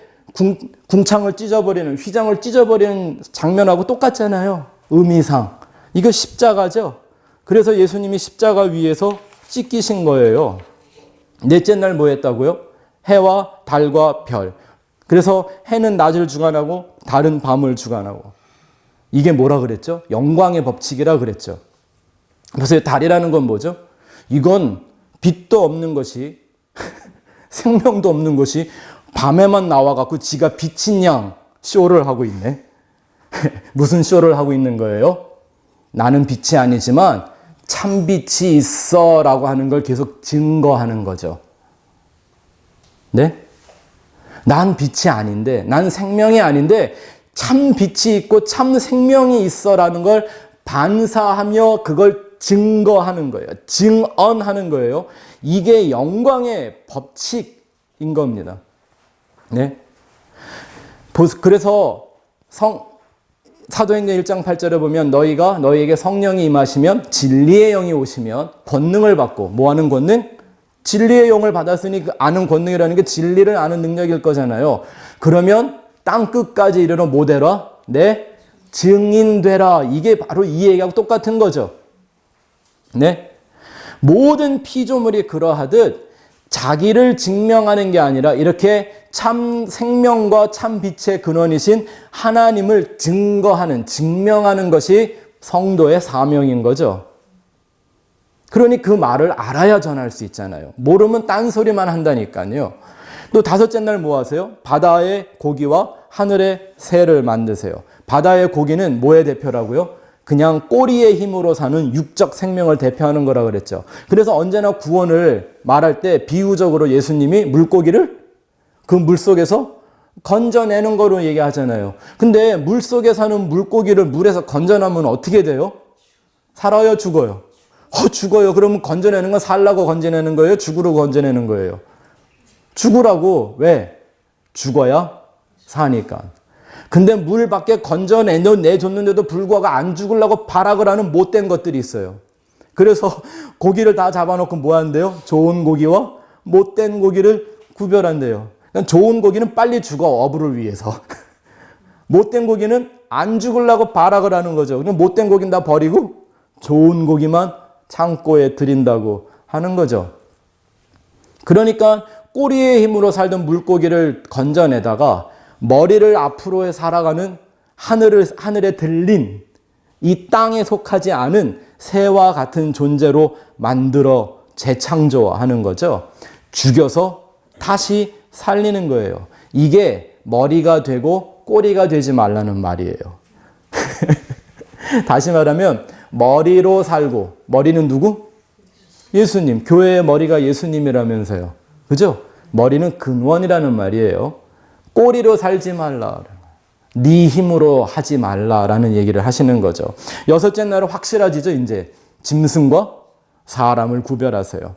궁창을 찢어버리는, 휘장을 찢어버리는 장면하고 똑같잖아요. 의미상. 이거 십자가죠. 그래서 예수님이 십자가 위에서 찢기신 거예요. 넷째 날 뭐 했다고요? 해와 달과 별. 그래서 해는 낮을 주관하고 달은 밤을 주관하고. 이게 뭐라 그랬죠? 영광의 법칙이라 그랬죠. 그래서 달이라는 건 뭐죠? 이건 빛도 없는 것이 생명도 없는 것이 밤에만 나와갖고 지가 빛인 양 쇼를 하고 있네. 무슨 쇼를 하고 있는 거예요? 나는 빛이 아니지만 참 빛이 있어 라고 하는 걸 계속 증거하는 거죠. 네? 난 빛이 아닌데, 난 생명이 아닌데 참 빛이 있고 참 생명이 있어라는 걸 반사하며 그걸 증거하는 거예요. 증언하는 거예요. 이게 영광의 법칙인 겁니다. 네. 그래서 사도행전 1장 8절에 보면 너희에게 성령이 임하시면 진리의 영이 오시면 권능을 받고 뭐 하는 권능? 진리의 영을 받았으니 그 아는 권능이라는 게 진리를 아는 능력일 거잖아요. 그러면 땅 끝까지 이르러 뭐 되라? 내 증인되라. 이게 바로 이 얘기하고 똑같은 거죠. 네? 모든 피조물이 그러하듯 자기를 증명하는 게 아니라 이렇게 참 생명과 참 빛의 근원이신 하나님을 증명하는 것이 성도의 사명인 거죠. 그러니 그 말을 알아야 전할 수 있잖아요. 모르면 딴소리만 한다니까요. 또 다섯째 날 뭐 하세요? 바다의 고기와 하늘의 새를 만드세요. 바다의 고기는 뭐의 대표라고요? 그냥 꼬리의 힘으로 사는 육적 생명을 대표하는 거라 그랬죠. 그래서 언제나 구원을 말할 때 비유적으로 예수님이 물고기를 그 물속에서 건져내는 거로 얘기하잖아요. 근데 물속에 사는 물고기를 물에서 건져내면 어떻게 돼요? 살아요, 죽어요? 죽어요. 그러면 건져내는 건 살라고 건져내는 거예요? 죽으라고 건져내는 거예요? 죽으라고. 왜? 죽어야 사니까. 근데 물 밖에 건져내줬는데도 불구하고 안 죽으려고 발악을 하는 못된 것들이 있어요. 그래서 고기를 다 잡아놓고 뭐 한대요? 좋은 고기와 못된 고기를 구별한대요. 그러니까 좋은 고기는 빨리 죽어, 어부를 위해서. 못된 고기는 안 죽으려고 발악을 하는 거죠. 그럼 못된 고기는 다 버리고 좋은 고기만 창고에 들인다고 하는 거죠. 그러니까 꼬리의 힘으로 살던 물고기를 건져내다가 머리를 앞으로 살아가는 하늘에 들린 이 땅에 속하지 않은 새와 같은 존재로 만들어 재창조하는 거죠. 죽여서 다시 살리는 거예요. 이게 머리가 되고 꼬리가 되지 말라는 말이에요. 다시 말하면 머리로 살고, 머리는 누구? 예수님. 교회의 머리가 예수님이라면서요. 그죠? 머리는 근원이라는 말이에요. 꼬리로 살지 말라. 네 힘으로 하지 말라라는 얘기를 하시는 거죠. 여섯째 날은 확실하지죠, 이제. 짐승과 사람을 구별하세요.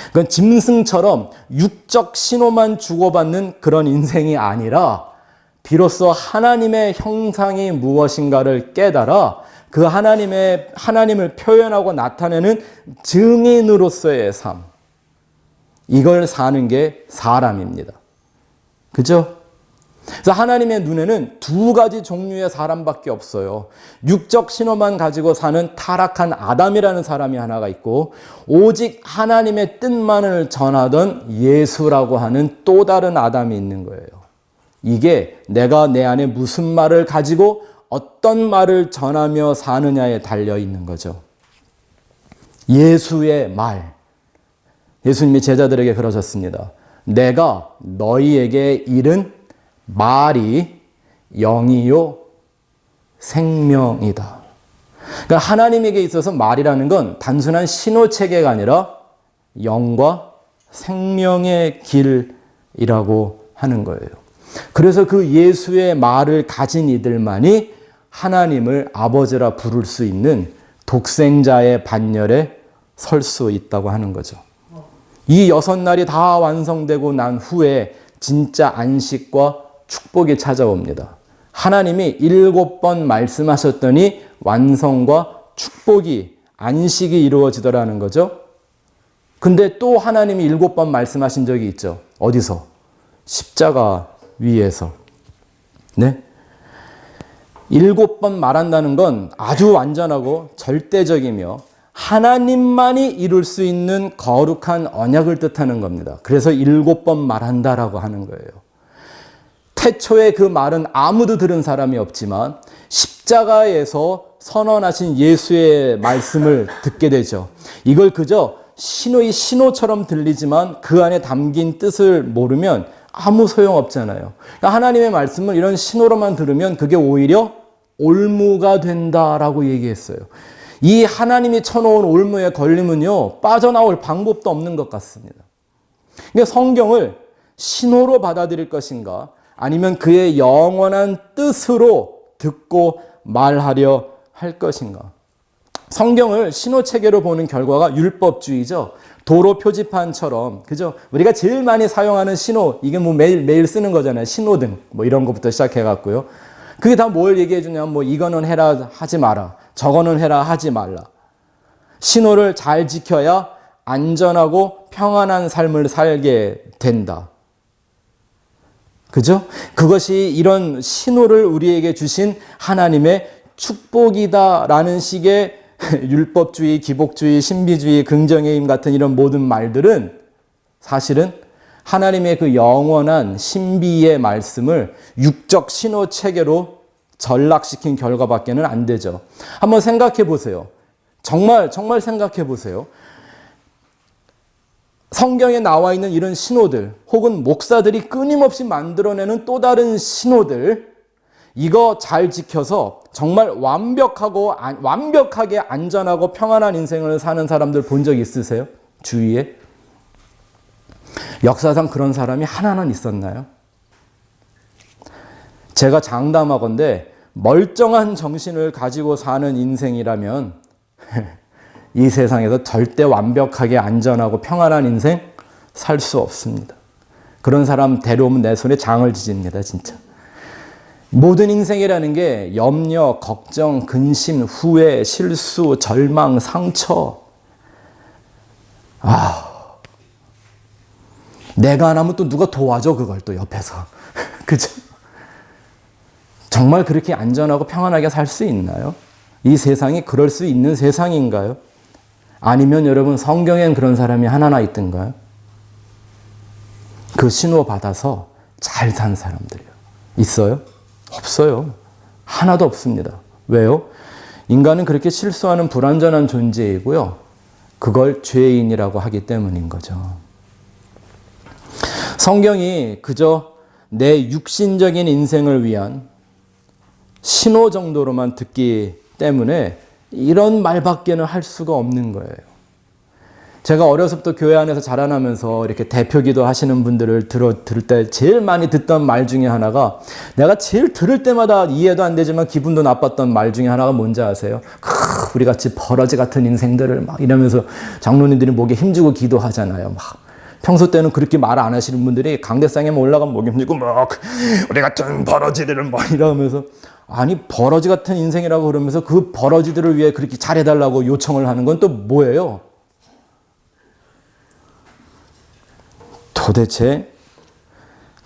그건 짐승처럼 육적 신호만 주고받는 그런 인생이 아니라 비로소 하나님의 형상이 무엇인가를 깨달아 그 하나님을 표현하고 나타내는 증인으로서의 삶. 이걸 사는 게 사람입니다. 그죠? 그래서 하나님의 눈에는 두 가지 종류의 사람밖에 없어요. 육적 신호만 가지고 사는 타락한 아담이라는 사람이 하나가 있고 오직 하나님의 뜻만을 전하던 예수라고 하는 또 다른 아담이 있는 거예요. 이게 내가 내 안에 무슨 말을 가지고 어떤 말을 전하며 사느냐에 달려 있는 거죠. 예수의 말. 예수님이 제자들에게 그러셨습니다. 내가 너희에게 이른 말이 영이요 생명이다. 그러니까 하나님에게 있어서 말이라는 건 단순한 신호체계가 아니라 영과 생명의 길이라고 하는 거예요. 그래서 그 예수의 말을 가진 이들만이 하나님을 아버지라 부를 수 있는 독생자의 반열에 설 수 있다고 하는 거죠. 이 6날이 다 완성되고 난 후에 진짜 안식과 축복이 찾아옵니다. 하나님이 7번 말씀하셨더니 완성과 축복이, 안식이 이루어지더라는 거죠. 근데 또 하나님이 7번 말씀하신 적이 있죠. 어디서? 십자가 위에서. 네? 7번 말한다는 건 아주 완전하고 절대적이며 하나님만이 이룰 수 있는 거룩한 언약을 뜻하는 겁니다. 그래서 7번 말한다라고 하는 거예요. 태초에 그 말은 아무도 들은 사람이 없지만 십자가에서 선언하신 예수의 말씀을 듣게 되죠. 이걸 그저 신호처럼 들리지만 그 안에 담긴 뜻을 모르면 아무 소용없잖아요. 그러니까 하나님의 말씀을 이런 신호로만 들으면 그게 오히려 올무가 된다라고 얘기했어요. 이 하나님이 쳐놓은 올무에 걸리면요, 빠져나올 방법도 없는 것 같습니다. 그러니까 성경을 신호로 받아들일 것인가, 아니면 그의 영원한 뜻으로 듣고 말하려 할 것인가. 성경을 신호체계로 보는 결과가 율법주의죠. 도로 표지판처럼, 그죠? 우리가 제일 많이 사용하는 신호, 이게 뭐 매일 쓰는 거잖아요. 신호등, 뭐 이런 것부터 시작해갖고요. 그게 다 뭘 얘기해 주냐면 뭐 이거는 해라 하지 마라. 저거는 해라 하지 말라. 신호를 잘 지켜야 안전하고 평안한 삶을 살게 된다. 그죠? 그것이 이런 신호를 우리에게 주신 하나님의 축복이다라는 식의 율법주의, 기복주의, 신비주의, 긍정의 힘 같은 이런 모든 말들은 사실은 하나님의 그 영원한 신비의 말씀을 육적 신호 체계로 전락시킨 결과밖에는 안 되죠. 한번 생각해 보세요. 정말 생각해 보세요. 성경에 나와 있는 이런 신호들, 혹은 목사들이 끊임없이 만들어내는 또 다른 신호들, 이거 잘 지켜서 정말 완벽하게 안전하고 평안한 인생을 사는 사람들 본 적 있으세요? 주위에? 역사상 그런 사람이 하나는 있었나요? 제가 장담하건대 멀쩡한 정신을 가지고 사는 인생이라면 이 세상에서 절대 완벽하게 안전하고 평안한 인생 살 수 없습니다. 그런 사람 데려오면 내 손에 장을 지집니다, 진짜. 모든 인생이라는 게 염려, 걱정, 근심, 후회, 실수, 절망, 상처. 내가 안 하면 또 누가 도와줘, 그걸 또 옆에서. 그죠? 정말 그렇게 안전하고 평안하게 살 수 있나요? 이 세상이 그럴 수 있는 세상인가요? 아니면 여러분 성경엔 그런 사람이 하나나 있던가요? 그 신호 받아서 잘 산 사람들이요. 있어요? 없어요. 하나도 없습니다. 왜요? 인간은 그렇게 실수하는 불완전한 존재이고요. 그걸 죄인이라고 하기 때문인 거죠. 성경이 그저 내 육신적인 인생을 위한 신호 정도로만 듣기 때문에 이런 말밖에는 할 수가 없는 거예요. 제가 어려서부터 교회 안에서 자라나면서 이렇게 대표기도 하시는 분들을 들을 때 제일 많이 듣던 말 중에 하나가, 내가 제일 들을 때마다 이해도 안 되지만 기분도 나빴던 말 중에 하나가 뭔지 아세요? 우리 같이 버러지 같은 인생들을 막 이러면서 장로님들이 목에 힘주고 기도하잖아요. 막 평소 때는 그렇게 말 안 하시는 분들이 강대상에 올라가면 목에 힘주고 막 우리 같은 버러지들을 막 이러면서, 아니 버러지 같은 인생이라고 그러면서 그 버러지들을 위해 그렇게 잘해달라고 요청을 하는 건 또 뭐예요? 도대체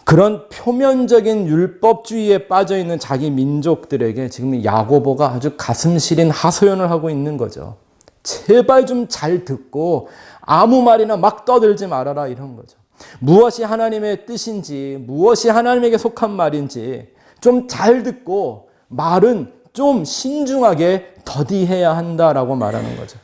그런 표면적인 율법주의에 빠져있는 자기 민족들에게 지금 야고보가 아주 가슴 시린 하소연을 하고 있는 거죠. 제발 좀 잘 듣고 아무 말이나 막 떠들지 말아라, 이런 거죠. 무엇이 하나님의 뜻인지, 무엇이 하나님에게 속한 말인지 좀 잘 듣고 말은 좀 신중하게 더디해야 한다라고 말하는 거죠.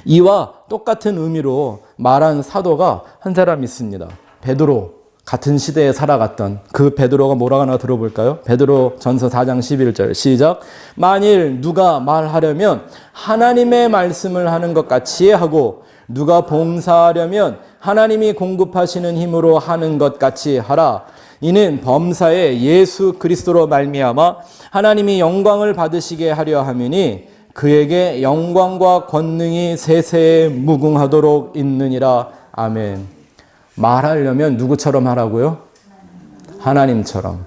이와 똑같은 의미로 말한 사도가 한 사람 있습니다. 베드로, 같은 시대에 살아갔던 그 베드로가 뭐라고 하나 들어볼까요? 베드로 전서 4장 11절 시작. 만일 누가 말하려면 하나님의 말씀을 하는 것 같이 하고, 누가 봉사하려면 하나님이 공급하시는 힘으로 하는 것 같이 하라. 이는 범사에 예수 그리스도로 말미암아 하나님이 영광을 받으시게 하려 함이니 그에게 영광과 권능이 세세에 무궁하도록 있느니라. 아멘. 말하려면 누구처럼 하라고요? 하나님처럼.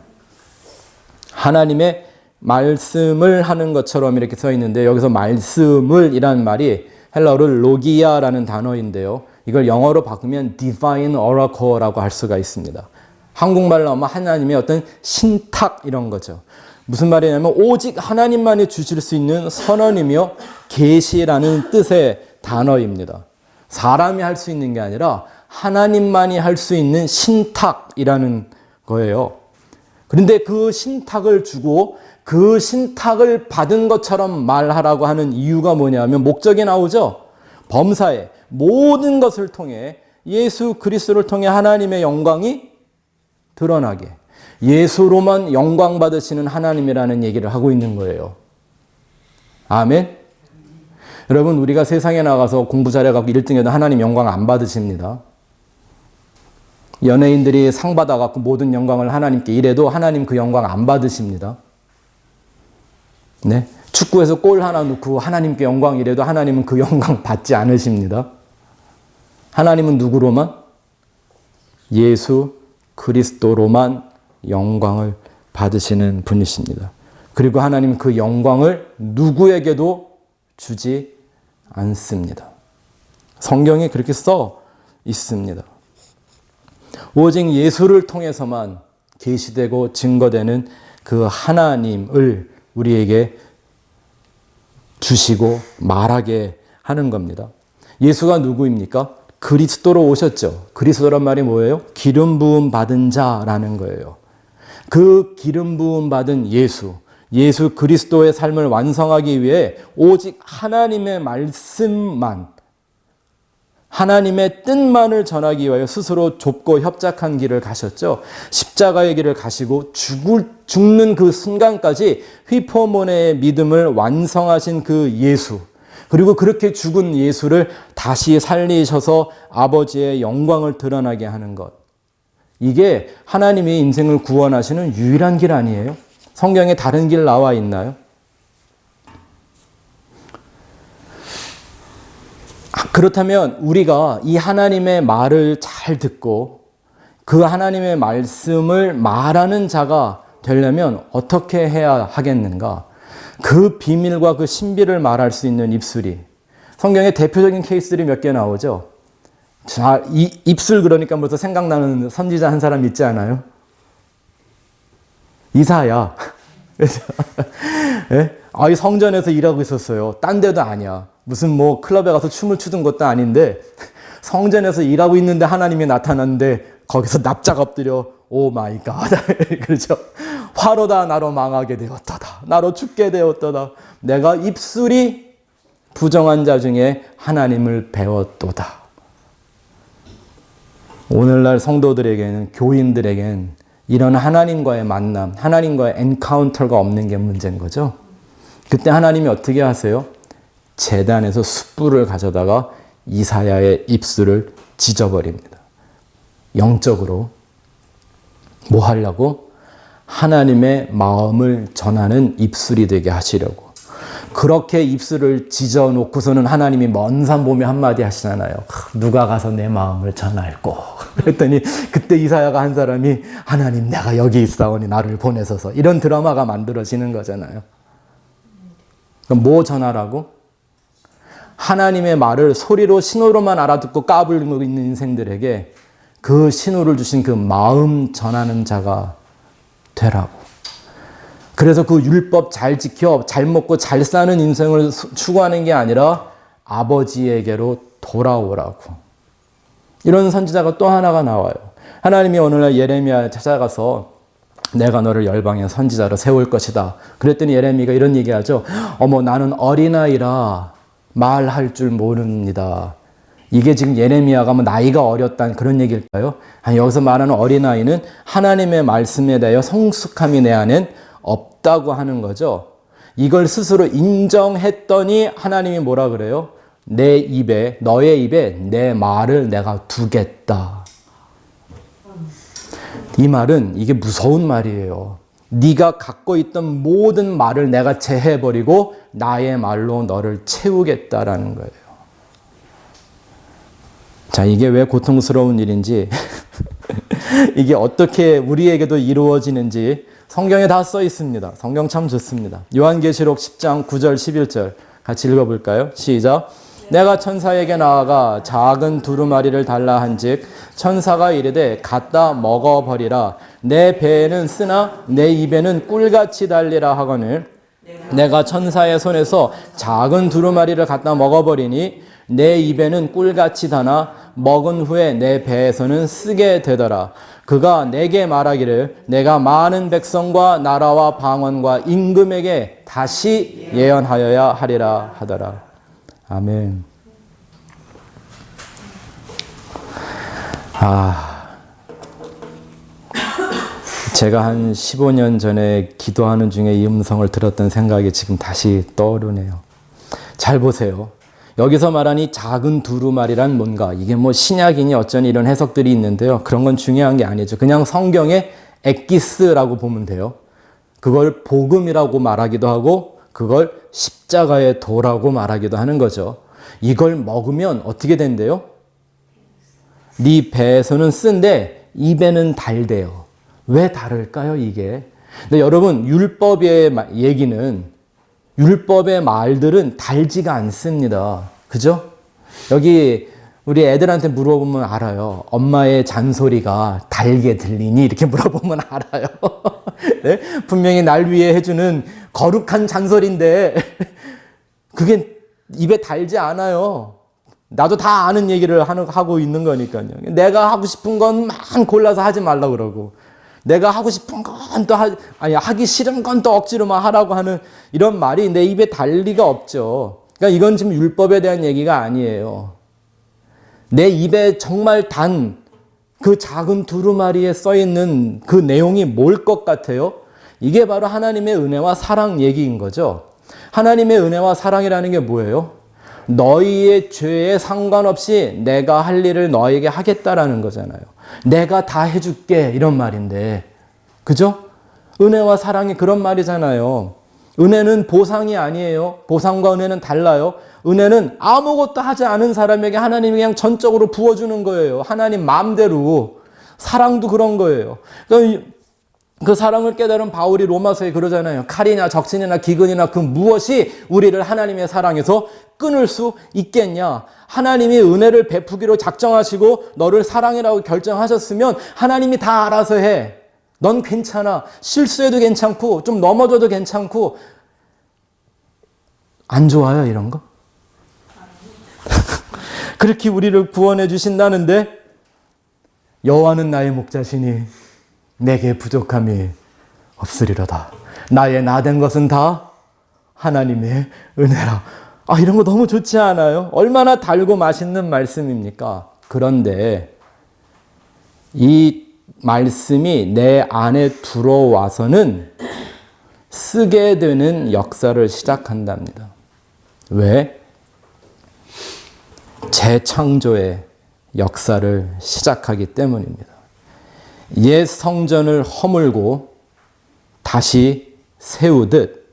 하나님의 말씀을 하는 것처럼 이렇게 써 있는데, 여기서 말씀을 이란 말이 헬라어로 로기아라는 단어인데요. 이걸 영어로 바꾸면 divine oracle라고 할 수가 있습니다. 한국말로 하면 하나님의 어떤 신탁 이런 거죠. 무슨 말이냐면 오직 하나님만이 주실 수 있는 선언이며 계시라는 뜻의 단어입니다. 사람이 할 수 있는 게 아니라 하나님만이 할 수 있는 신탁이라는 거예요. 그런데 그 신탁을 주고 그 신탁을 받은 것처럼 말하라고 하는 이유가 뭐냐면 목적이 나오죠. 범사에 모든 것을 통해 예수 그리스도를 통해 하나님의 영광이 드러나게, 예수로만 영광 받으시는 하나님이라는 얘기를 하고 있는 거예요. 아멘. 여러분, 우리가 세상에 나가서 공부 잘해갖고 1등해도 하나님 영광 안 받으십니다. 연예인들이 상 받아갖고 모든 영광을 하나님께 이래도 하나님 그 영광 안 받으십니다. 네. 축구에서 골 하나 넣고 하나님께 영광 이래도 하나님은 그 영광 받지 않으십니다. 하나님은 누구로만? 예수 그리스도로만 영광을 받으시는 분이십니다. 그리고 하나님 그 영광을 누구에게도 주지 않습니다. 성경에 그렇게 써 있습니다. 오직 예수를 통해서만 계시되고 증거되는 그 하나님을 우리에게 주시고 말하게 하는 겁니다. 예수가 누구입니까? 그리스도로 오셨죠. 그리스도란 말이 뭐예요? 기름 부음 받은 자라는 거예요. 그 기름 부음 받은 예수 그리스도의 삶을 완성하기 위해 오직 하나님의 말씀만, 하나님의 뜻만을 전하기 위하여 스스로 좁고 협착한 길을 가셨죠. 십자가의 길을 가시고 죽는 그 순간까지 휘포모네의 믿음을 완성하신 그 예수, 그리고 그렇게 죽은 예수를 다시 살리셔서 아버지의 영광을 드러나게 하는 것. 이게 하나님의 인생을 구원하시는 유일한 길 아니에요? 성경에 다른 길 나와 있나요? 그렇다면 우리가 이 하나님의 말을 잘 듣고 그 하나님의 말씀을 말하는 자가 되려면 어떻게 해야 하겠는가? 그 비밀과 그 신비를 말할 수 있는 입술이, 성경에 대표적인 케이스들이 몇 개 나오죠. 자, 입술 그러니까 벌써 생각나는 선지자 한 사람 있지 않아요? 이사야. 네? 이 성전에서 일하고 있었어요. 딴 데도 아니야. 무슨 뭐 클럽에 가서 춤을 추던 것도 아닌데 성전에서 일하고 있는데 하나님이 나타났는데 거기서 납작 엎드려 오 마이 갓. 그렇죠. 화로다 나로 망하게 되었도다. 나로 죽게 되었도다. 내가 입술이 부정한 자 중에 하나님을 배웠도다. 오늘날 성도들에게는, 교인들에게는 이런 하나님과의 만남, 하나님과의 엔카운터가 없는 게 문제인 거죠. 그때 하나님이 어떻게 하세요? 제단에서 숯불을 가져다가 이사야의 입술을 찢어버립니다. 영적으로 뭐 하려고? 하나님의 마음을 전하는 입술이 되게 하시려고. 그렇게 입술을 찢어놓고서는 하나님이 먼 산 보며 한마디 하시잖아요. 누가 가서 내 마음을 전할꼬. 그랬더니 그때 이사야가 한 사람이 하나님 내가 여기 있사오니 나를 보내소서. 이런 드라마가 만들어지는 거잖아요. 그럼 뭐 전하라고? 하나님의 말을 소리로 신호로만 알아듣고 까불고 있는 인생들에게 그 신호를 주신 그 마음 전하는 자가 되라고. 그래서 그 율법 잘 지켜 잘 먹고 잘 사는 인생을 추구하는 게 아니라 아버지에게로 돌아오라고. 이런 선지자가 또 하나가 나와요. 하나님이 오늘날 예레미야 찾아가서 내가 너를 열방의 선지자로 세울 것이다. 그랬더니 예레미야가 이런 얘기하죠. 어머 나는 어린아이라 말할 줄 모릅니다. 이게 지금 예레미야가 뭐 나이가 어렸다는 그런 얘기일까요? 아니, 여기서 말하는 어린아이는 하나님의 말씀에 대하여 성숙함이 내 안엔 없다고 하는 거죠. 이걸 스스로 인정했더니 하나님이 뭐라 그래요? 내 입에, 너의 입에 내 말을 내가 두겠다. 이 말은 이게 무서운 말이에요. 네가 갖고 있던 모든 말을 내가 제해버리고 나의 말로 너를 채우겠다라는 거예요. 자, 이게 왜 고통스러운 일인지 이게 어떻게 우리에게도 이루어지는지 성경에 다 써 있습니다. 성경 참 좋습니다. 요한계시록 10장 9절 11절 같이 읽어볼까요? 시작. 내가 천사에게 나아가 작은 두루마리를 달라 한즉 천사가 이르되 갖다 먹어버리라. 내 배에는 쓰나 내 입에는 꿀같이 달리라 하거늘 내가 천사의 손에서 작은 두루마리를 갖다 먹어버리니 내 입에는 꿀같이 다나 먹은 후에 내 배에서는 쓰게 되더라. 그가 내게 말하기를 내가 많은 백성과 나라와 방언과 임금에게 다시 예언하여야 하리라 하더라. 아멘. 제가 한 15년 전에 기도하는 중에 이 음성을 들었던 생각이 지금 다시 떠오르네요. 잘 보세요. 여기서 말하니 작은 두루마리란 뭔가, 이게 뭐 신약이니 어쩌니 이런 해석들이 있는데요. 그런 건 중요한 게 아니죠. 그냥 성경에 엑기스라고 보면 돼요. 그걸 복음이라고 말하기도 하고 그걸 십자가의 도라고 말하기도 하는 거죠. 이걸 먹으면 어떻게 된대요? 네 배에서는 쓴데 입에는 달대요. 왜 다를까요, 이게? 근데 여러분, 율법의 얘기는, 율법의 말들은 달지가 않습니다. 그죠? 여기 우리 애들한테 물어보면 알아요. 엄마의 잔소리가 달게 들리니? 이렇게 물어보면 알아요. 네? 분명히 날 위해 해주는 거룩한 잔소리인데 그게 입에 달지 않아요. 나도 다 아는 얘기를 하고 있는 거니까요. 내가 하고 싶은 것만 골라서 하지 말라고 그러고, 내가 하고 싶은 건 또 하기 싫은 건 또 억지로만 하라고 하는 이런 말이 내 입에 달 리가 없죠. 그러니까 이건 지금 율법에 대한 얘기가 아니에요. 내 입에 정말 단 그 작은 두루마리에 써 있는 그 내용이 뭘 것 같아요? 이게 바로 하나님의 은혜와 사랑 얘기인 거죠. 하나님의 은혜와 사랑이라는 게 뭐예요? 너희의 죄에 상관없이 내가 할 일을 너에게 하겠다라는 거잖아요. 내가 다 해줄게, 이런 말인데, 그죠? 은혜와 사랑이 그런 말이잖아요. 은혜는 보상이 아니에요. 보상과 은혜는 달라요. 은혜는 아무것도 하지 않은 사람에게 하나님이 그냥 전적으로 부어주는 거예요. 하나님 마음대로. 사랑도 그런 거예요. 그 사랑을 깨달은 바울이 로마서에 그러잖아요. 칼이나 적신이나 기근이나 그 무엇이 우리를 하나님의 사랑에서 끊을 수 있겠냐. 하나님이 은혜를 베푸기로 작정하시고 너를 사랑이라고 결정하셨으면 하나님이 다 알아서 해. 넌 괜찮아. 실수해도 괜찮고 좀 넘어져도 괜찮고. 안 좋아요, 이런 거? 그렇게 우리를 구원해 주신다는데, 여호와는 나의 목자시니 내게 부족함이 없으리로다. 나의 나된 것은 다 하나님의 은혜라. 이런 거 너무 좋지 않아요? 얼마나 달고 맛있는 말씀입니까? 그런데 이 말씀이 내 안에 들어와서는 쓰게 되는 역사를 시작한답니다. 왜? 재창조의 역사를 시작하기 때문입니다. 옛 성전을 허물고 다시 세우듯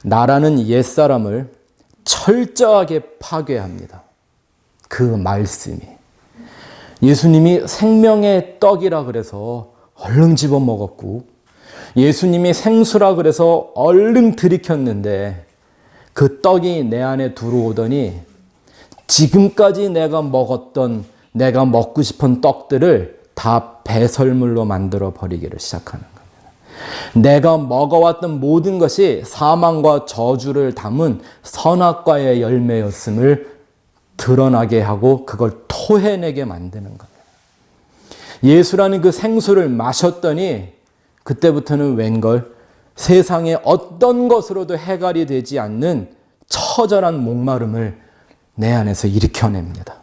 나라는 옛사람을 철저하게 파괴합니다. 그 말씀이. 예수님이 생명의 떡이라 그래서 얼른 집어먹었고, 예수님이 생수라 그래서 얼른 들이켰는데, 그 떡이 내 안에 들어오더니 지금까지 내가 먹었던, 내가 먹고 싶은 떡들을 다 배설물로 만들어 버리기를 시작하는 겁니다. 내가 먹어왔던 모든 것이 사망과 저주를 담은 선악과의 열매였음을 드러나게 하고 그걸 토해내게 만드는 겁니다. 예수라는 그 생수를 마셨더니 그때부터는 웬걸 세상의 어떤 것으로도 해결이 되지 않는 처절한 목마름을 내 안에서 일으켜냅니다.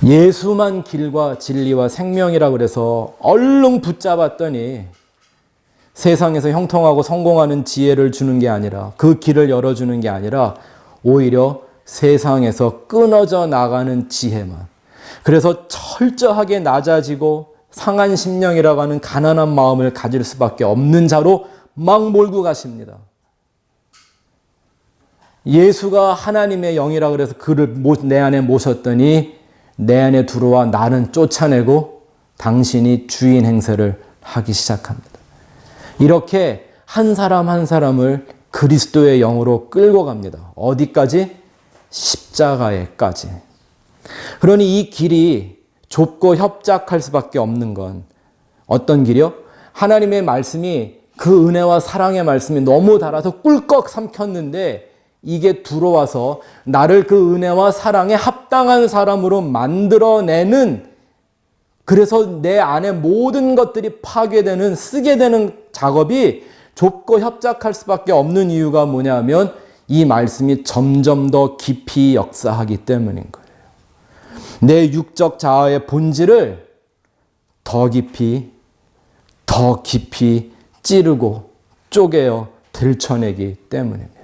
예수만 길과 진리와 생명이라 그래서 얼른 붙잡았더니 세상에서 형통하고 성공하는 지혜를 주는 게 아니라, 그 길을 열어주는 게 아니라 오히려 세상에서 끊어져 나가는 지혜만. 그래서 철저하게 낮아지고 상한 심령이라고 하는 가난한 마음을 가질 수밖에 없는 자로 막 몰고 가십니다. 예수가 하나님의 영이라 그래서 그를 내 안에 모셨더니 내 안에 들어와 나는 쫓아내고 당신이 주인 행세를 하기 시작합니다. 이렇게 한 사람 한 사람을 그리스도의 영으로 끌고 갑니다. 어디까지? 십자가에까지. 그러니 이 길이 좁고 협착할 수밖에 없는 건 어떤 길이요? 하나님의 말씀이, 그 은혜와 사랑의 말씀이 너무 달아서 꿀꺽 삼켰는데 이게 들어와서 나를 그 은혜와 사랑에 합당한 사람으로 만들어내는, 그래서 내 안에 모든 것들이 파괴되는, 쓰게 되는 작업이 좁고 협착할 수밖에 없는 이유가 뭐냐면 이 말씀이 점점 더 깊이 역사하기 때문인 거예요. 내 육적 자아의 본질을 더 깊이 찌르고 쪼개어 들춰내기 때문입니다.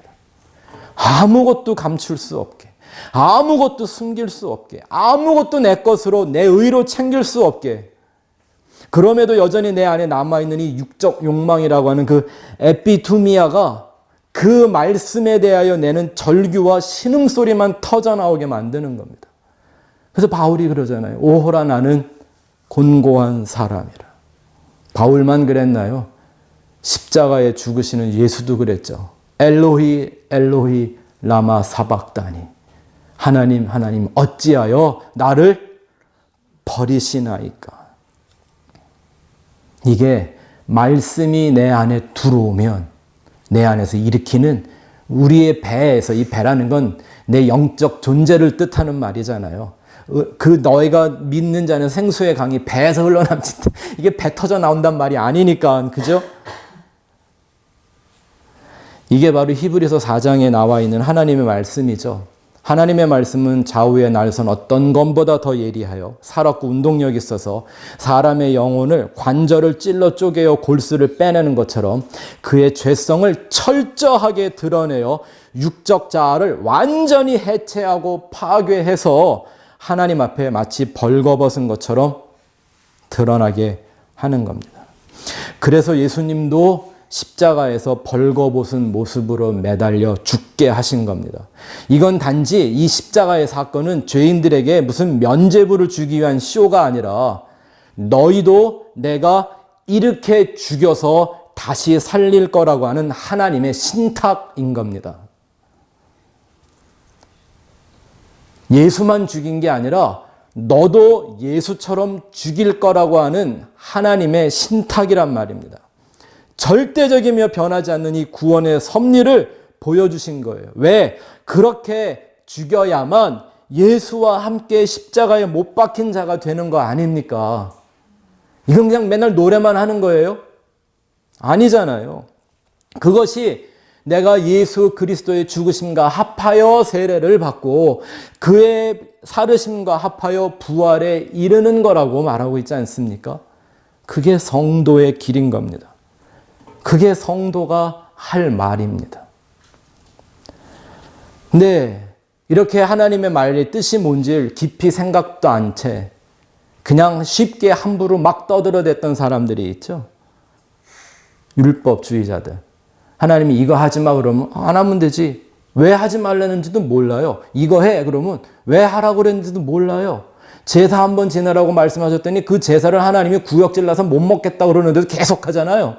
아무것도 감출 수 없게, 아무것도 숨길 수 없게, 아무것도 내 것으로, 내 의로 챙길 수 없게, 그럼에도 여전히 내 안에 남아있는 이 육적 욕망이라고 하는 그 에피투미아가 그 말씀에 대하여 내는 절규와 신음소리만 터져나오게 만드는 겁니다. 그래서 바울이 그러잖아요. 오호라 나는 곤고한 사람이라. 바울만 그랬나요? 십자가에 죽으시는 예수도 그랬죠. 엘로히 엘로히 라마 사박다니. 하나님 하나님 어찌하여 나를 버리시나이까. 이게 말씀이 내 안에 들어오면 내 안에서 일으키는 우리의 배에서, 이 배라는 건 내 영적 존재를 뜻하는 말이잖아요. 그 너희가 믿는 자는 생수의 강이 배에서 흘러남지, 이게 배 터져 나온단 말이 아니니까, 그죠? 이게 바로 히브리서 4장에 나와 있는 하나님의 말씀이죠. 하나님의 말씀은 좌우의 날선 어떤 검보다 더 예리하여 살았고 운동력이 있어서 사람의 영혼을, 관절을 찔러 쪼개어 골수를 빼내는 것처럼 그의 죄성을 철저하게 드러내어 육적 자아를 완전히 해체하고 파괴해서 하나님 앞에 마치 벌거벗은 것처럼 드러나게 하는 겁니다. 그래서 예수님도 십자가에서 벌거벗은 모습으로 매달려 죽게 하신 겁니다. 이건 단지 이 십자가의 사건은 죄인들에게 무슨 면죄부를 주기 위한 쇼가 아니라 너희도 내가 이렇게 죽여서 다시 살릴 거라고 하는 하나님의 신탁인 겁니다. 예수만 죽인 게 아니라 너도 예수처럼 죽일 거라고 하는 하나님의 신탁이란 말입니다. 절대적이며 변하지 않는 이 구원의 섭리를 보여주신 거예요. 왜? 그렇게 죽여야만 예수와 함께 십자가에 못 박힌 자가 되는 거 아닙니까? 이건 그냥 맨날 노래만 하는 거예요? 아니잖아요. 그것이 내가 예수 그리스도의 죽으심과 합하여 세례를 받고 그의 살으심과 합하여 부활에 이르는 거라고 말하고 있지 않습니까? 그게 성도의 길인 겁니다. 그게 성도가 할 말입니다. 근데 이렇게 하나님의 말의 뜻이 뭔지를 깊이 생각도 안 채 그냥 쉽게 함부로 막 떠들어댔던 사람들이 있죠. 율법주의자들. 하나님이 이거 하지 마 그러면 안 하면 되지. 왜 하지 말라는지도 몰라요. 이거 해 그러면 왜 하라고 그랬는지도 몰라요. 제사 한번 지내라고 말씀하셨더니 그 제사를 하나님이 구역질나서 못 먹겠다 그러는데도 계속 하잖아요.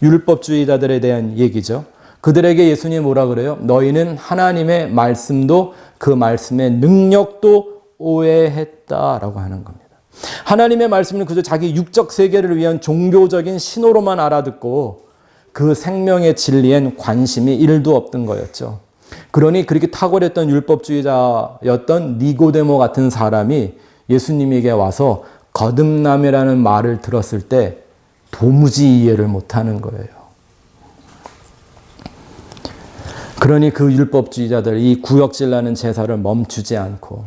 율법주의자들에 대한 얘기죠. 그들에게 예수님이 뭐라 그래요? 너희는 하나님의 말씀도 그 말씀의 능력도 오해했다라고 하는 겁니다. 하나님의 말씀은 그저 자기 육적 세계를 위한 종교적인 신호로만 알아듣고 그 생명의 진리엔 관심이 1도 없던 거였죠. 그러니 그렇게 탁월했던 율법주의자였던 니고데모 같은 사람이 예수님에게 와서 거듭남이라는 말을 들었을 때 도무지 이해를 못하는 거예요. 그러니 그 율법주의자들, 이 구역질나는 제사를 멈추지 않고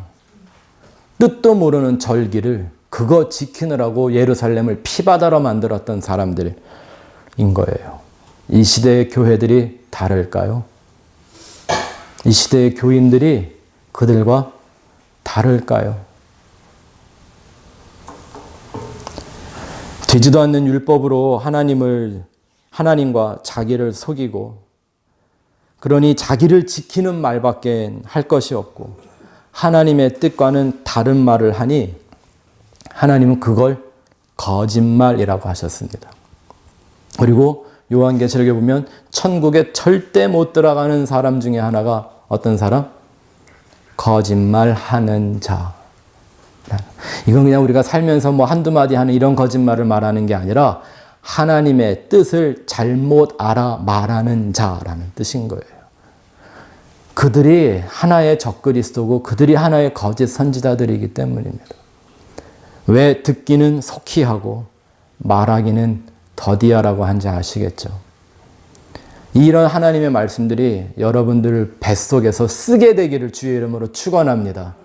뜻도 모르는 절기를 그거 지키느라고 예루살렘을 피바다로 만들었던 사람들인 거예요. 이 시대의 교회들이 다를까요? 이 시대의 교인들이 그들과 다를까요? 되지도 않는 율법으로 하나님과 자기를 속이고 그러니 자기를 지키는 말밖에 할 것이 없고 하나님의 뜻과는 다른 말을 하니 하나님은 그걸 거짓말이라고 하셨습니다. 그리고 요한계시록에 보면 천국에 절대 못 들어가는 사람 중에 하나가 어떤 사람? 거짓말하는 자. 이건 그냥 우리가 살면서 뭐 한두 마디 하는 이런 거짓말을 말하는 게 아니라 하나님의 뜻을 잘못 알아 말하는 자라는 뜻인 거예요. 그들이 하나의 적그리스도고 그들이 하나의 거짓 선지자들이기 때문입니다. 왜 듣기는 속히 하고 말하기는 더디하라고 한지 아시겠죠? 이런 하나님의 말씀들이 여러분들 뱃속에서 쓰게 되기를 주의 이름으로 축원합니다.